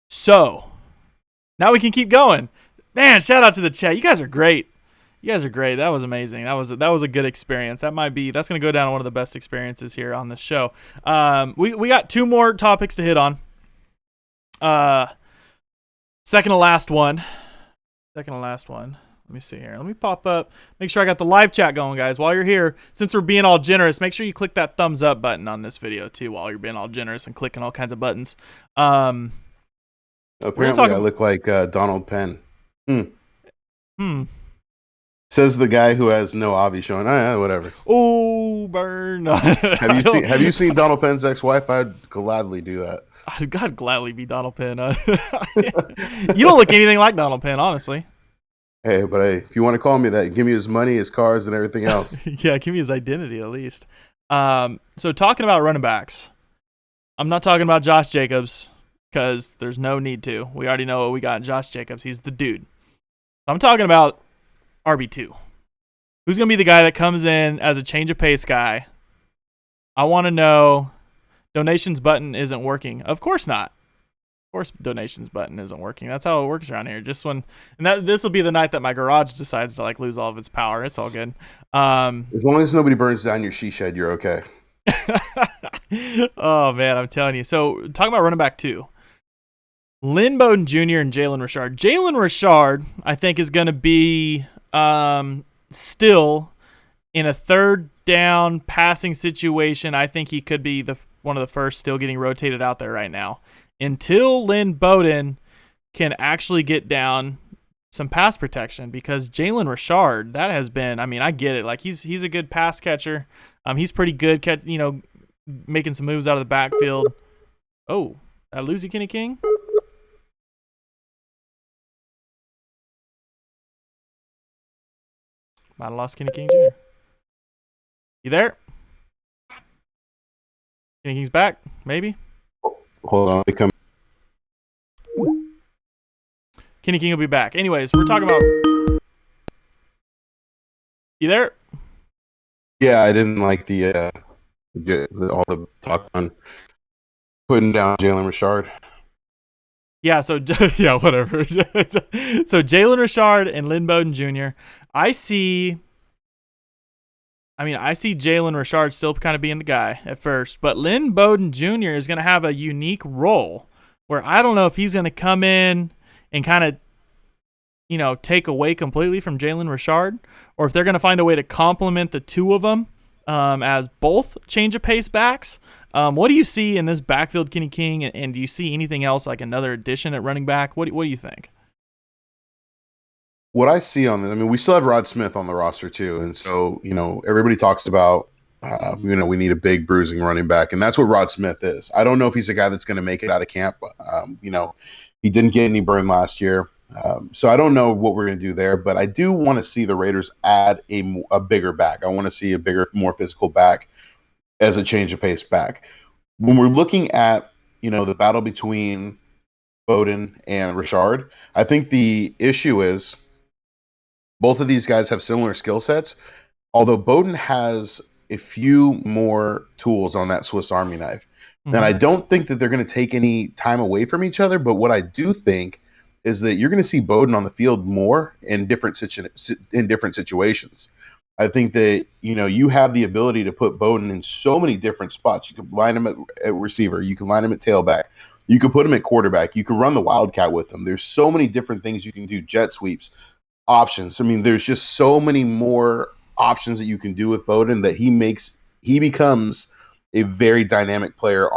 So now we can keep going. Man, shout out to the chat. You guys are great. That was amazing. That was a good experience. That's gonna go down one of the best experiences here on this show. We got two more topics to hit on. Second to last one. Let me see here. Let me pop up. Make sure I got the live chat going, guys. While you're here, since we're being all generous, make sure you click that thumbs up button on this video too. While you're being all generous and clicking all kinds of buttons. Apparently, I look like Donald Penn. Says the guy who has no Avi showing. Whatever. Oh, burn. Have you seen Donald Penn's ex-wife? I'd gladly do that. I'd gladly be Donald Penn. You don't look anything like Donald Penn, honestly. Hey, but if you want to call me that, give me his money, his cars, and everything else. Yeah, give me his identity at least. So talking about running backs, I'm not talking about Josh Jacobs because there's no need to. We already know what we got in Josh Jacobs. He's the dude. I'm talking about RB2. Who's going to be the guy that comes in as a change of pace guy? I want to know. Donations button isn't working. Of course not. Of course, donations button isn't working. That's how it works around here. This will be the night that my garage decides to lose all of its power. It's all good. As long as nobody burns down your she shed, you're okay. Oh man, I'm telling you. So talking about running back 2, Lynn Bowden Jr. and Jalen Richard. Jalen Richard, I think, is going to be still in a third down passing situation. I think he could be one of the first still getting rotated out there right now until Lynn Bowden can actually get down some pass protection, because Jalen Richard, that has been, I get it. He's a good pass catcher. He's pretty good making some moves out of the backfield. Oh, did I lose you, Kenny King? Might have lost Kenny King Jr. You there? Kenny King's back, maybe? Hold on, let me come. Kenny King will be back. Anyways, we're talking about... You there? Yeah, I didn't like all the talk on putting down Jalen Richard. Yeah, so yeah, whatever. So Jalen Richard and Lynn Bowden Jr. I see Jalen Richard still kind of being the guy at first, but Lynn Bowden Jr. is going to have a unique role where I don't know if he's going to come in and kind of, take away completely from Jalen Richard, or if they're going to find a way to complement the two of them as both change of pace backs. What do you see in this backfield, Kenny King, and do you see anything else like another addition at running back? What do you think? What I see on this, we still have Rod Smith on the roster too, and so everybody talks about we need a big bruising running back, and that's what Rod Smith is. I don't know if he's a guy that's going to make it out of camp. He didn't get any burn last year, so I don't know what we're going to do there. But I do want to see the Raiders add a bigger back. I want to see a bigger, more physical back as a change of pace back. When we're looking at the battle between Bowden and Richard, I think the issue is both of these guys have similar skill sets, although Bowden has a few more tools on that Swiss Army knife. Mm-hmm. And I don't think that they're going to take any time away from each other, but what I do think is that you're going to see Bowden on the field more in different situations. I think that you have the ability to put Bowden in so many different spots. You can line him at receiver, you can line him at tailback, you can put him at quarterback, you can run the wildcat with him. There's so many different things you can do, jet sweeps, options. There's just so many more options that you can do with Bowden that he becomes a very dynamic player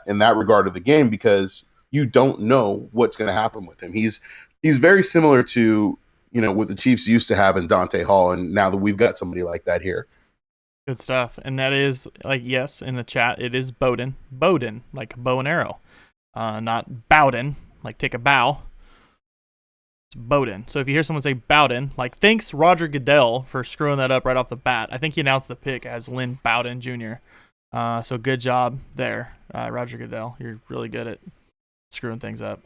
in that regard of the game, because you don't know what's going to happen with him. He's very similar to what the Chiefs used to have in Dante Hall, and now that we've got somebody like that here. Good stuff. And that is like, yes, in the chat it is Bowden. Bowden, like a bow and arrow. Not Bowden, like take a bow. It's Bowden. So if you hear someone say Bowden, like thanks Roger Goodell for screwing that up right off the bat. I think he announced the pick as Lynn Bowden Jr. So good job there, Roger Goodell. You're really good at screwing things up.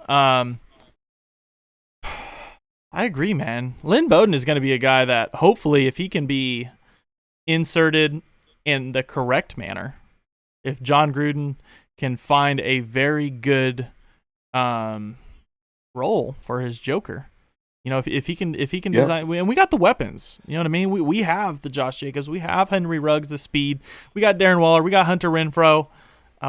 I agree, man. Lynn Bowden is going to be a guy that hopefully, if he can be inserted in the correct manner, if John Gruden can find a very good role for his Joker, you know, if he can design, and we got the weapons, you know what I mean? We have the Josh Jacobs, we have Henry Ruggs, the speed, we got Darren Waller, we got Hunter Renfrow,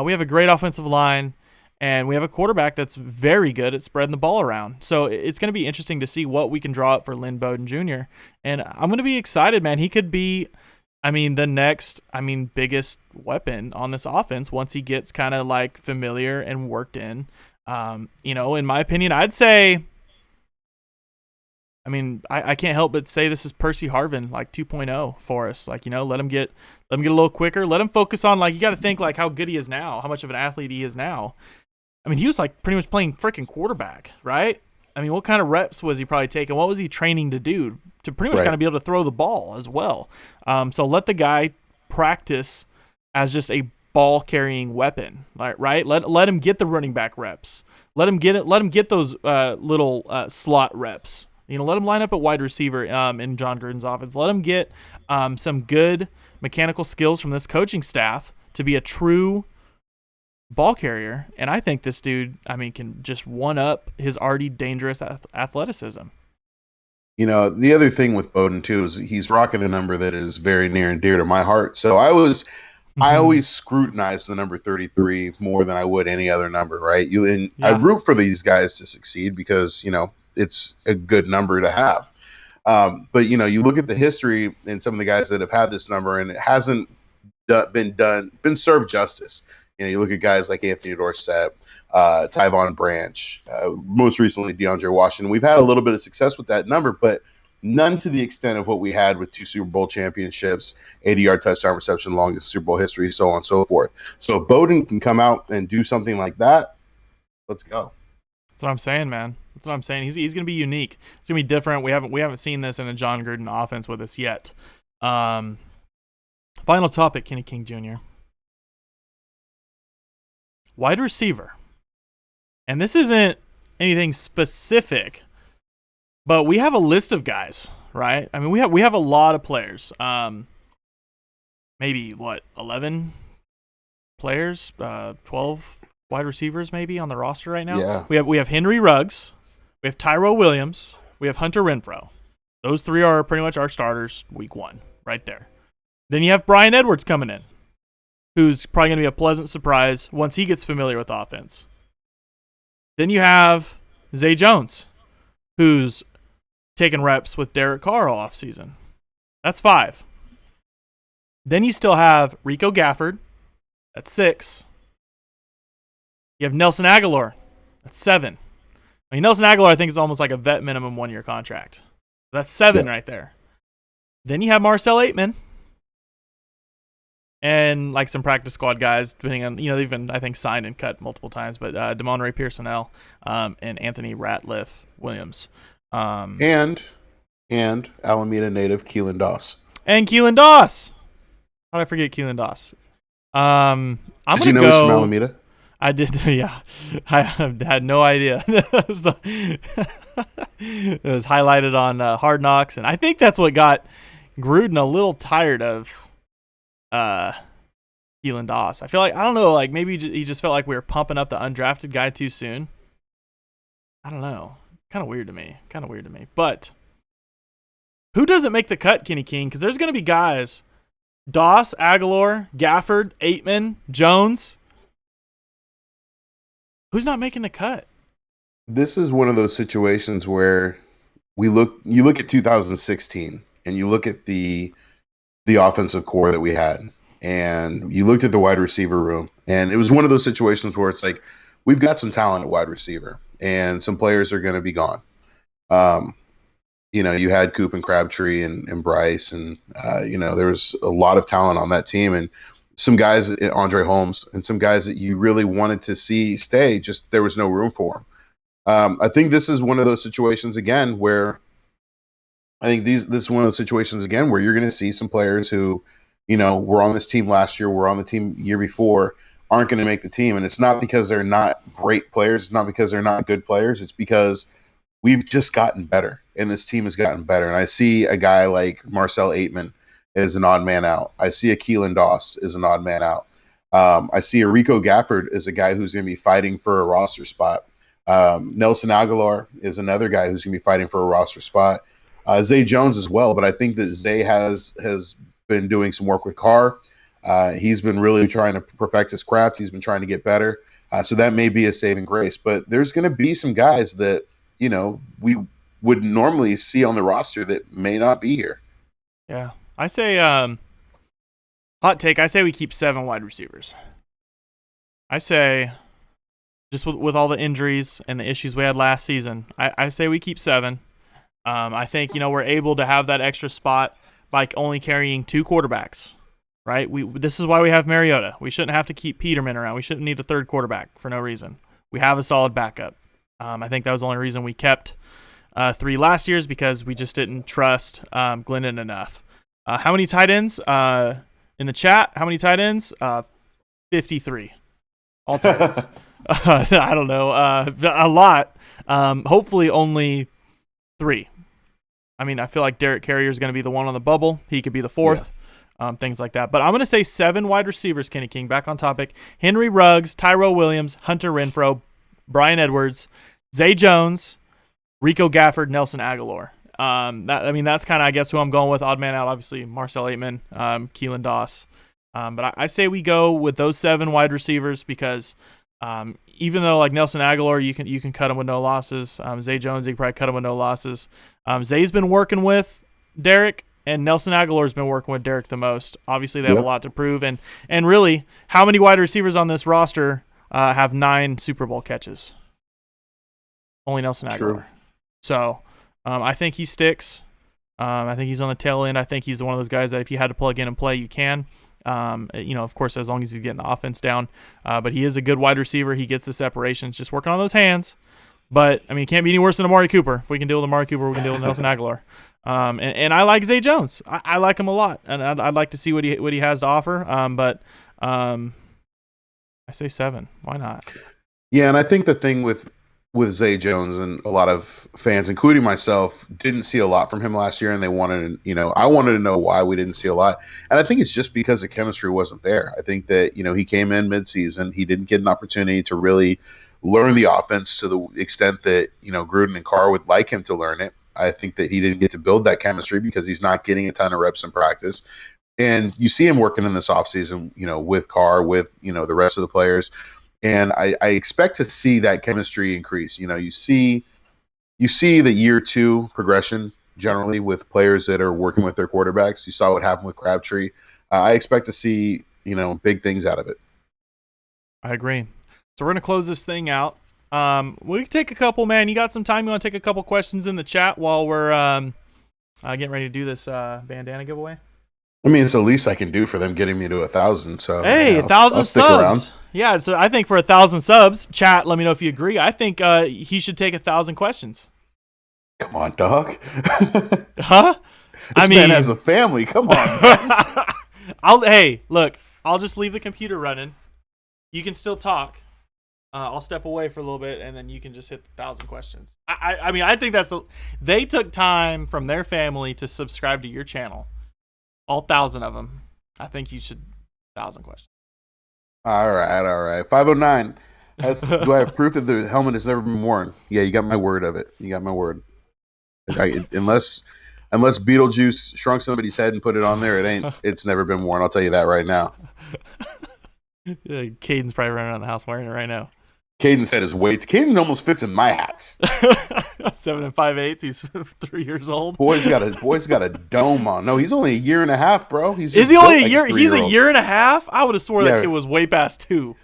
we have a great offensive line, and we have a quarterback that's very good at spreading the ball around. So it's going to be interesting to see what we can draw up for Lynn Bowden Jr. And I'm going to be excited, man. He could be, the next, biggest weapon on this offense once he gets kind of like familiar and worked in. In my opinion, I'd say, I can't help but say this is Percy Harvin, like 2.0 for us. Like, let him get a little quicker. Let him focus on, like, you got to think like how good he is now, how much of an athlete he is now. He was like pretty much playing freaking quarterback, right? What kind of reps was he probably taking? What was he training to do to pretty much kind of be able to throw the ball as well? So let the guy practice as just a ball carrying weapon, right? Let him get the running back reps. Let him get it. Let him get those little slot reps. Let him line up at wide receiver in John Gruden's offense. Let him get some good mechanical skills from this coaching staff to be a true ball carrier, and I think this dude, can just one up his already dangerous athleticism. The other thing with Bowden too is he's rocking a number that is very near and dear to my heart. So I always scrutinize the number 33 more than I would any other number, right? I root for these guys to succeed because it's a good number to have. But you look at the history and some of the guys that have had this number, and it hasn't been served justice. You look at guys like Anthony Dorsett, Tyvon Branch, most recently DeAndre Washington. We've had a little bit of success with that number, but none to the extent of what we had with 2 Super Bowl championships, 80-yard touchdown reception, longest Super Bowl history, so on and so forth. So if Bowden can come out and do something like that, let's go. That's what I'm saying, man. That's what I'm saying. He's going to be unique. It's going to be different. We haven't seen this in a John Gruden offense with us yet. Final topic, Kenny King Jr. Wide receiver. And this isn't anything specific, but we have a list of guys, right? We have a lot of players. Maybe 11 players, 12 wide receivers maybe on the roster right now. Yeah. We have Henry Ruggs, we have Tyrell Williams, we have Hunter Renfrow. Those 3 are pretty much our starters week 1 right there. Then you have Bryan Edwards coming in, who's probably going to be a pleasant surprise once he gets familiar with offense. Then you have Zay Jones, who's taking reps with Derek Carr all offseason. That's 5. Then you still have Rico Gafford. That's 6. You have Nelson Aguilar. That's 7. Nelson Aguilar, I think, is almost like a vet minimum 1-year contract. That's 7 right there. Then you have Marcel Aitman. And like some practice squad guys, depending on, they've been, I think, signed and cut multiple times, but DeMonre Pearsonell and Anthony Ratliff Williams. And Alameda native Keelan Doss. And Keelan Doss. How did I forget Keelan Doss? Did you know he's from Alameda? I did, yeah. I had no idea. It was highlighted on Hard Knocks, and I think that's what got Gruden a little tired of Keelan Doss. I feel like, I don't know, like maybe he just felt like we were pumping up the undrafted guy too soon. I don't know. Kind of weird to me. But who doesn't make the cut, Kenny King? Because there's going to be guys, Doss, Aguilar, Gafford, Aitman, Jones. Who's not making the cut? This is one of those situations where you look at 2016 and you look at the offensive core that we had, and you looked at the wide receiver room, and it was one of those situations where it's like, we've got some talent at wide receiver and some players are going to be gone. you had Coop and Crabtree and Bryce, and there was a lot of talent on that team, and some guys, Andre Holmes, and some guys that you really wanted to see stay. Just there was no room for them. I think this is one of those situations again where this is one of those situations again where you're going to see some players who, were on this team last year, were on the team year before, aren't going to make the team, and it's not because they're not great players. It's not because they're not good players. It's because we've just gotten better, and this team has gotten better. And I see a guy like Marcel Aitman is an odd man out. I see a Keelan Doss is an odd man out. I see a Rico Gafford is a guy who's going to be fighting for a roster spot. Nelson Aguilar is another guy who's going to be fighting for a roster spot. Zay Jones as well, but I think that Zay has been doing some work with Carr. He's been really trying to perfect his craft. He's been trying to get better. So that may be a saving grace. But there's going to be some guys that, we would normally see on the roster that may not be here. Yeah. I say, hot take, I say we keep 7 wide receivers. I say, just with all the injuries and the issues we had last season, I say we keep 7. I think, we're able to have that extra spot by only carrying 2 quarterbacks, right? This is why we have Mariota. We shouldn't have to keep Peterman around. We shouldn't need a 3rd quarterback for no reason. We have a solid backup. I think that was the only reason we kept 3 last year is because we just didn't trust Glennon enough. How many tight ends in the chat? How many tight ends? 53. All tight ends. I don't know. A lot. Hopefully only 3. I mean, I feel like Derek Carrier is going to be the one on the bubble. He could be the 4th. Yeah. Things like that. But I'm going to say 7 wide receivers, Kenny King, back on topic. Henry Ruggs, Tyrell Williams, Hunter Renfrow, Brian Edwards, Zay Jones, Rico Gafford, Nelson Aguilar. That's kind of, I guess, who I'm going with. Odd man out, obviously, Marcel Aitman, Keelan Doss. But I say we go with those 7 wide receivers because even though, like Nelson Aguilar, you can cut him with no losses. Zay Jones, you can probably cut him with no losses. Zay's been working with Derek, and Nelson Aguilar's been working with Derek the most. Obviously, they have a lot to prove. And really, how many wide receivers on this roster have 9 Super Bowl catches? Only Nelson Aguilar. True. So I think he sticks. I think he's on the tail end. I think he's one of those guys that if you had to plug in and play, you can. Of course, as long as he's getting the offense down. But he is a good wide receiver. He gets the separations. Just working on those hands. But, it can't be any worse than Amari Cooper. If we can deal with Amari Cooper, we can deal with Nelson Aguilar. And I like Zay Jones. I like him a lot. And I'd like to see what he has to offer. But I say 7. Why not? Yeah, and I think the thing with Zay Jones and a lot of fans, including myself, didn't see a lot from him last year, and they wanted to, I wanted to know why we didn't see a lot. And I think it's just because the chemistry wasn't there. I think that, he came in midseason. He didn't get an opportunity to really learn the offense to the extent that, Gruden and Carr would like him to learn it. I think that he didn't get to build that chemistry because he's not getting a ton of reps in practice. And you see him working in this offseason, with Carr, with, the rest of the players. And I expect to see that chemistry increase. You see the year 2 progression generally with players that are working with their quarterbacks. You saw what happened with Crabtree. I expect to see, big things out of it. I agree. So we're going to close this thing out. We can take a couple, man. You got some time? You want to take a couple questions in the chat while we're getting ready to do this bandana giveaway? It's the least I can do for them getting me to 1,000. So hey, 1,000 subs. Around. Yeah, so I think for 1,000 subs, chat, let me know if you agree. I think he should take 1,000 questions. Come on, dog. Huh? This man has a family. Come on. Hey, look, I'll just leave the computer running. You can still talk. I'll step away for a little bit, and then you can just hit 1,000 questions. I think they took time from their family to subscribe to your channel. All 1,000 of them. I think you should 1,000 questions. All right. 509. Do I have proof that the helmet has never been worn? Yeah, you got my word of it. You got my word. Unless Beetlejuice shrunk somebody's head and put it on there, it's never been worn. I'll tell you that right now. Yeah, Caden's probably running around the house wearing it right now. Caden's head is weight. Caden almost fits in my hats. 7 5/8. He's 3 years old. Boy's got a dome on. No, he's only a year and a half, bro. Is he only a year? He's a year and a half. I would have swore that kid was way past 2.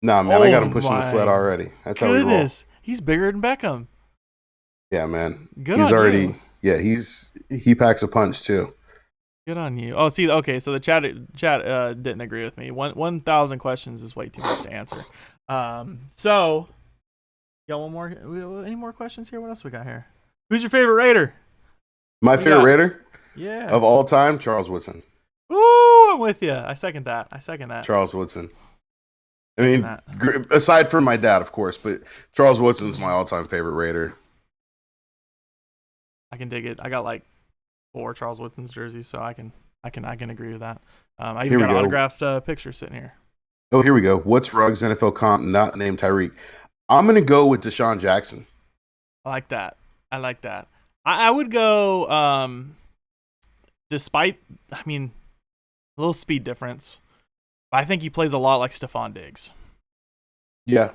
No, man, I got him pushing the sled already. That's how we roll. He's bigger than Beckham. Yeah, man. Good. Yeah, he packs a punch too. Good on you. Oh, see, okay, so the chat didn't agree with me. 1,000 questions is way too much to answer. So you got one more? Any more questions here? What else we got here? Who's your favorite Raider? My favorite Raider Yeah. of all time, Charles Woodson. Ooh, I'm with you. I second that. Charles Woodson. I mean, aside from my dad, of course, but Charles Woodson's my all-time favorite Raider. I can dig it. I got like 4 Charles Woodson's jerseys, so I can agree with that. I even got an autographed picture sitting here. Oh, here we go. What's Ruggs NFL comp not named Tyreek? I'm gonna go with Deshaun Jackson. I like that. I would go. Despite, I mean, a little speed difference, I think he plays a lot like Stephon Diggs. Yeah.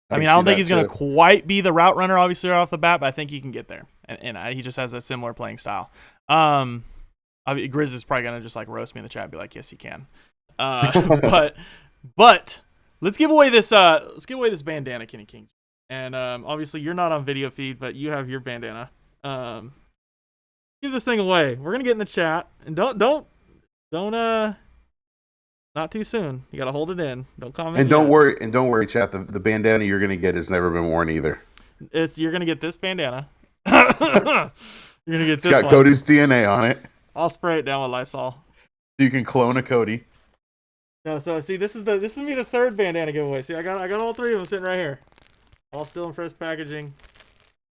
I don't think he's going to quite be the route runner, obviously, right off the bat, but I think he can get there. And he just has a similar playing style. Grizz is probably going to just like roast me in the chat and be like, yes, he can. But let's give away this bandana, Kenny King. And obviously, you're not on video feed, but you have your bandana. Give this thing away. We're going to get in the chat. And don't not too soon. You gotta hold it in. Don't comment. And don't worry, chat. The bandana you're gonna get has never been worn either. You're gonna get this bandana. You're gonna get this. It's got one. Cody's DNA on it. I'll spray it down with Lysol. You can clone a Cody. No, so see, this is me the third bandana giveaway. See, I got all 3 of them sitting right here, all still in fresh packaging.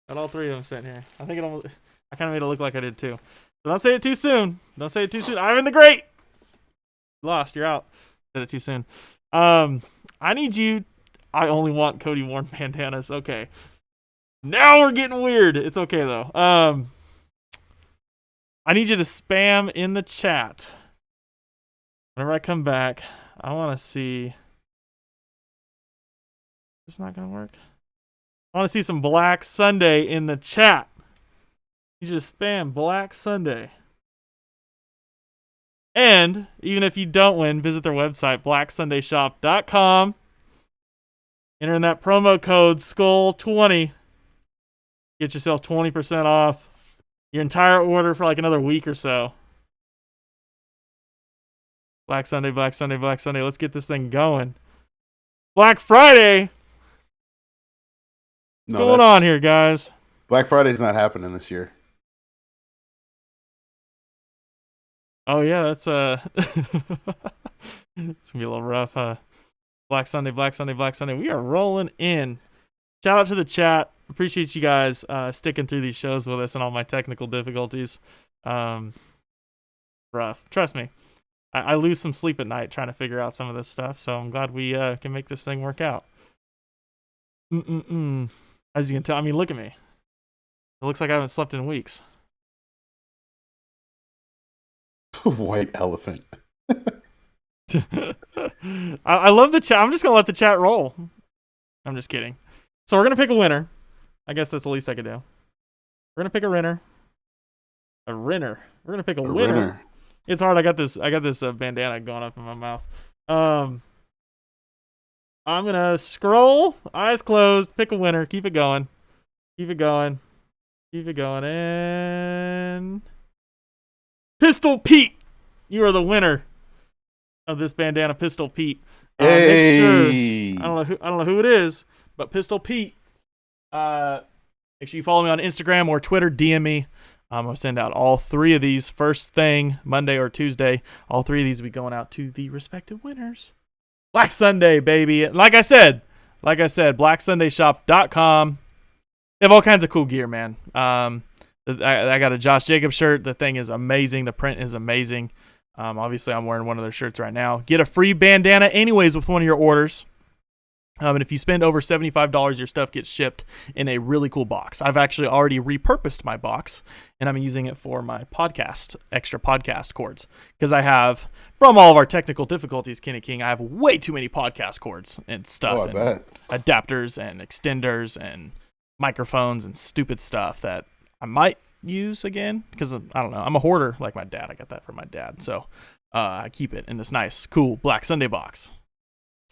Got all 3 of them sitting here. I kind of made it look like I did too. So don't say it too soon. Ivan the Great. Lost. You're out. Said it too soon. I need you. I only want Cody worn bandanas. Okay. Now we're getting weird. It's okay though. I need you to spam in the chat. Whenever I come back, I want to see. It's not gonna work. I want to see some Black Sunday in the chat. You just spam Black Sunday. And even if you don't win, visit their website, blacksundayshop.com. Enter in that promo code SKULL20. Get yourself 20% off your entire order for like another week or so. Black Sunday. Let's get this thing going. Black Friday. What's going on here, guys? Black Friday's not happening this year. Oh yeah, that's it's gonna be a little rough, huh? Black Sunday. We are rolling in. Shout out to the chat. Appreciate you guys sticking through these shows with us and all my technical difficulties. Rough. Trust me. I lose some sleep at night trying to figure out some of this stuff, so I'm glad we can make this thing work out. As you can tell, I mean, look at me. It looks like I haven't slept in weeks. White elephant. I love the chat. I'm just gonna let the chat roll. I'm just kidding. So we're gonna pick a winner. I guess that's the least I could do. We're gonna pick a winner. We're gonna pick a winner. Winner. It's hard. I got this bandana going up in my mouth. I'm gonna scroll, eyes closed, pick a winner, keep it going, and Pistol Pete, you are the winner of this bandana, Pistol Pete. Hey. Make sure, I don't know who it is, but Pistol Pete. Make sure you follow me on Instagram or Twitter. DM me. I'm gonna send out all 3 of these first thing Monday or Tuesday. All 3 of these will be going out to the respective winners. Black Sunday, baby. Like I said, blacksundayshop.com. They have all kinds of cool gear, man. I got a Josh Jacobs shirt. The thing is amazing. The print is amazing. Obviously, I'm wearing one of their shirts right now. Get a free bandana anyways with one of your orders. And if you spend over $75, your stuff gets shipped in a really cool box. I've actually already repurposed my box, and I'm using it for my extra podcast cords. Because I have, from all of our technical difficulties, Kenny King, I have way too many podcast cords and stuff. Bet. Adapters and extenders and microphones and stupid stuff that I might use again. Because, I don't know, I'm a hoarder like my dad. I got that from my dad. So I keep it in this nice, cool Black Sunday box.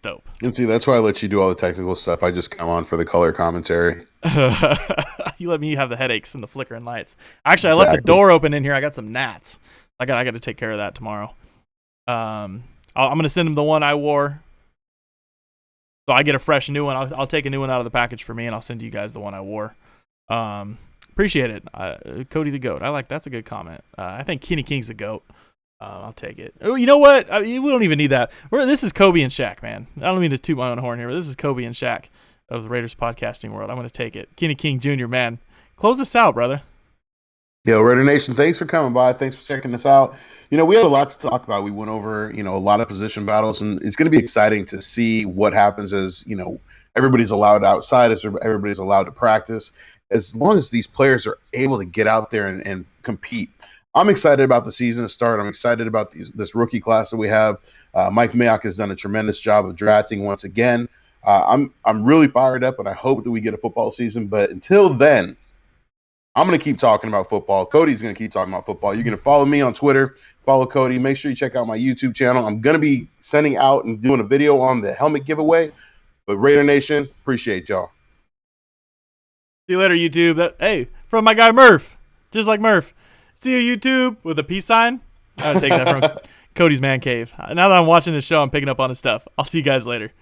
Dope. And see, that's why I let you do all the technical stuff. I just come on for the color commentary. You let me have the headaches and the flickering lights. Actually, I left the Exactly. door open in here. I got some gnats. I got to take care of that tomorrow. I'm gonna send him the one I wore, so I get a fresh new one. I'll take a new one out of the package for me, and I'll send you guys the one I wore. Appreciate it, Cody the goat. That's a good comment. I think Kenny King's the goat. I'll take it. Oh, you know what? We don't even need that. This is Kobe and Shaq, man. I don't mean to toot my own horn here, but this is Kobe and Shaq of the Raiders podcasting world. I'm going to take it. Kenny King Jr., man. Close us out, brother. Yo, Raider Nation, thanks for coming by. Thanks for checking us out. We had a lot to talk about. We went over, a lot of position battles, and it's going to be exciting to see what happens as, everybody's allowed outside, as everybody's allowed to practice. As long as these players are able to get out there and compete. I'm excited about the season to start. I'm excited about this rookie class that we have. Mike Mayock has done a tremendous job of drafting once again. I'm really fired up, and I hope that we get a football season. But until then, I'm going to keep talking about football. Cody's going to keep talking about football. You're going to follow me on Twitter. Follow Cody. Make sure you check out my YouTube channel. I'm going to be sending out and doing a video on the helmet giveaway. But Raider Nation, appreciate y'all. See you later, YouTube. Hey, from my guy Murph. Just like Murph. See you, YouTube, with a peace sign. I'm going to take that from Cody's Man Cave. Now that I'm watching this show, I'm picking up on his stuff. I'll see you guys later.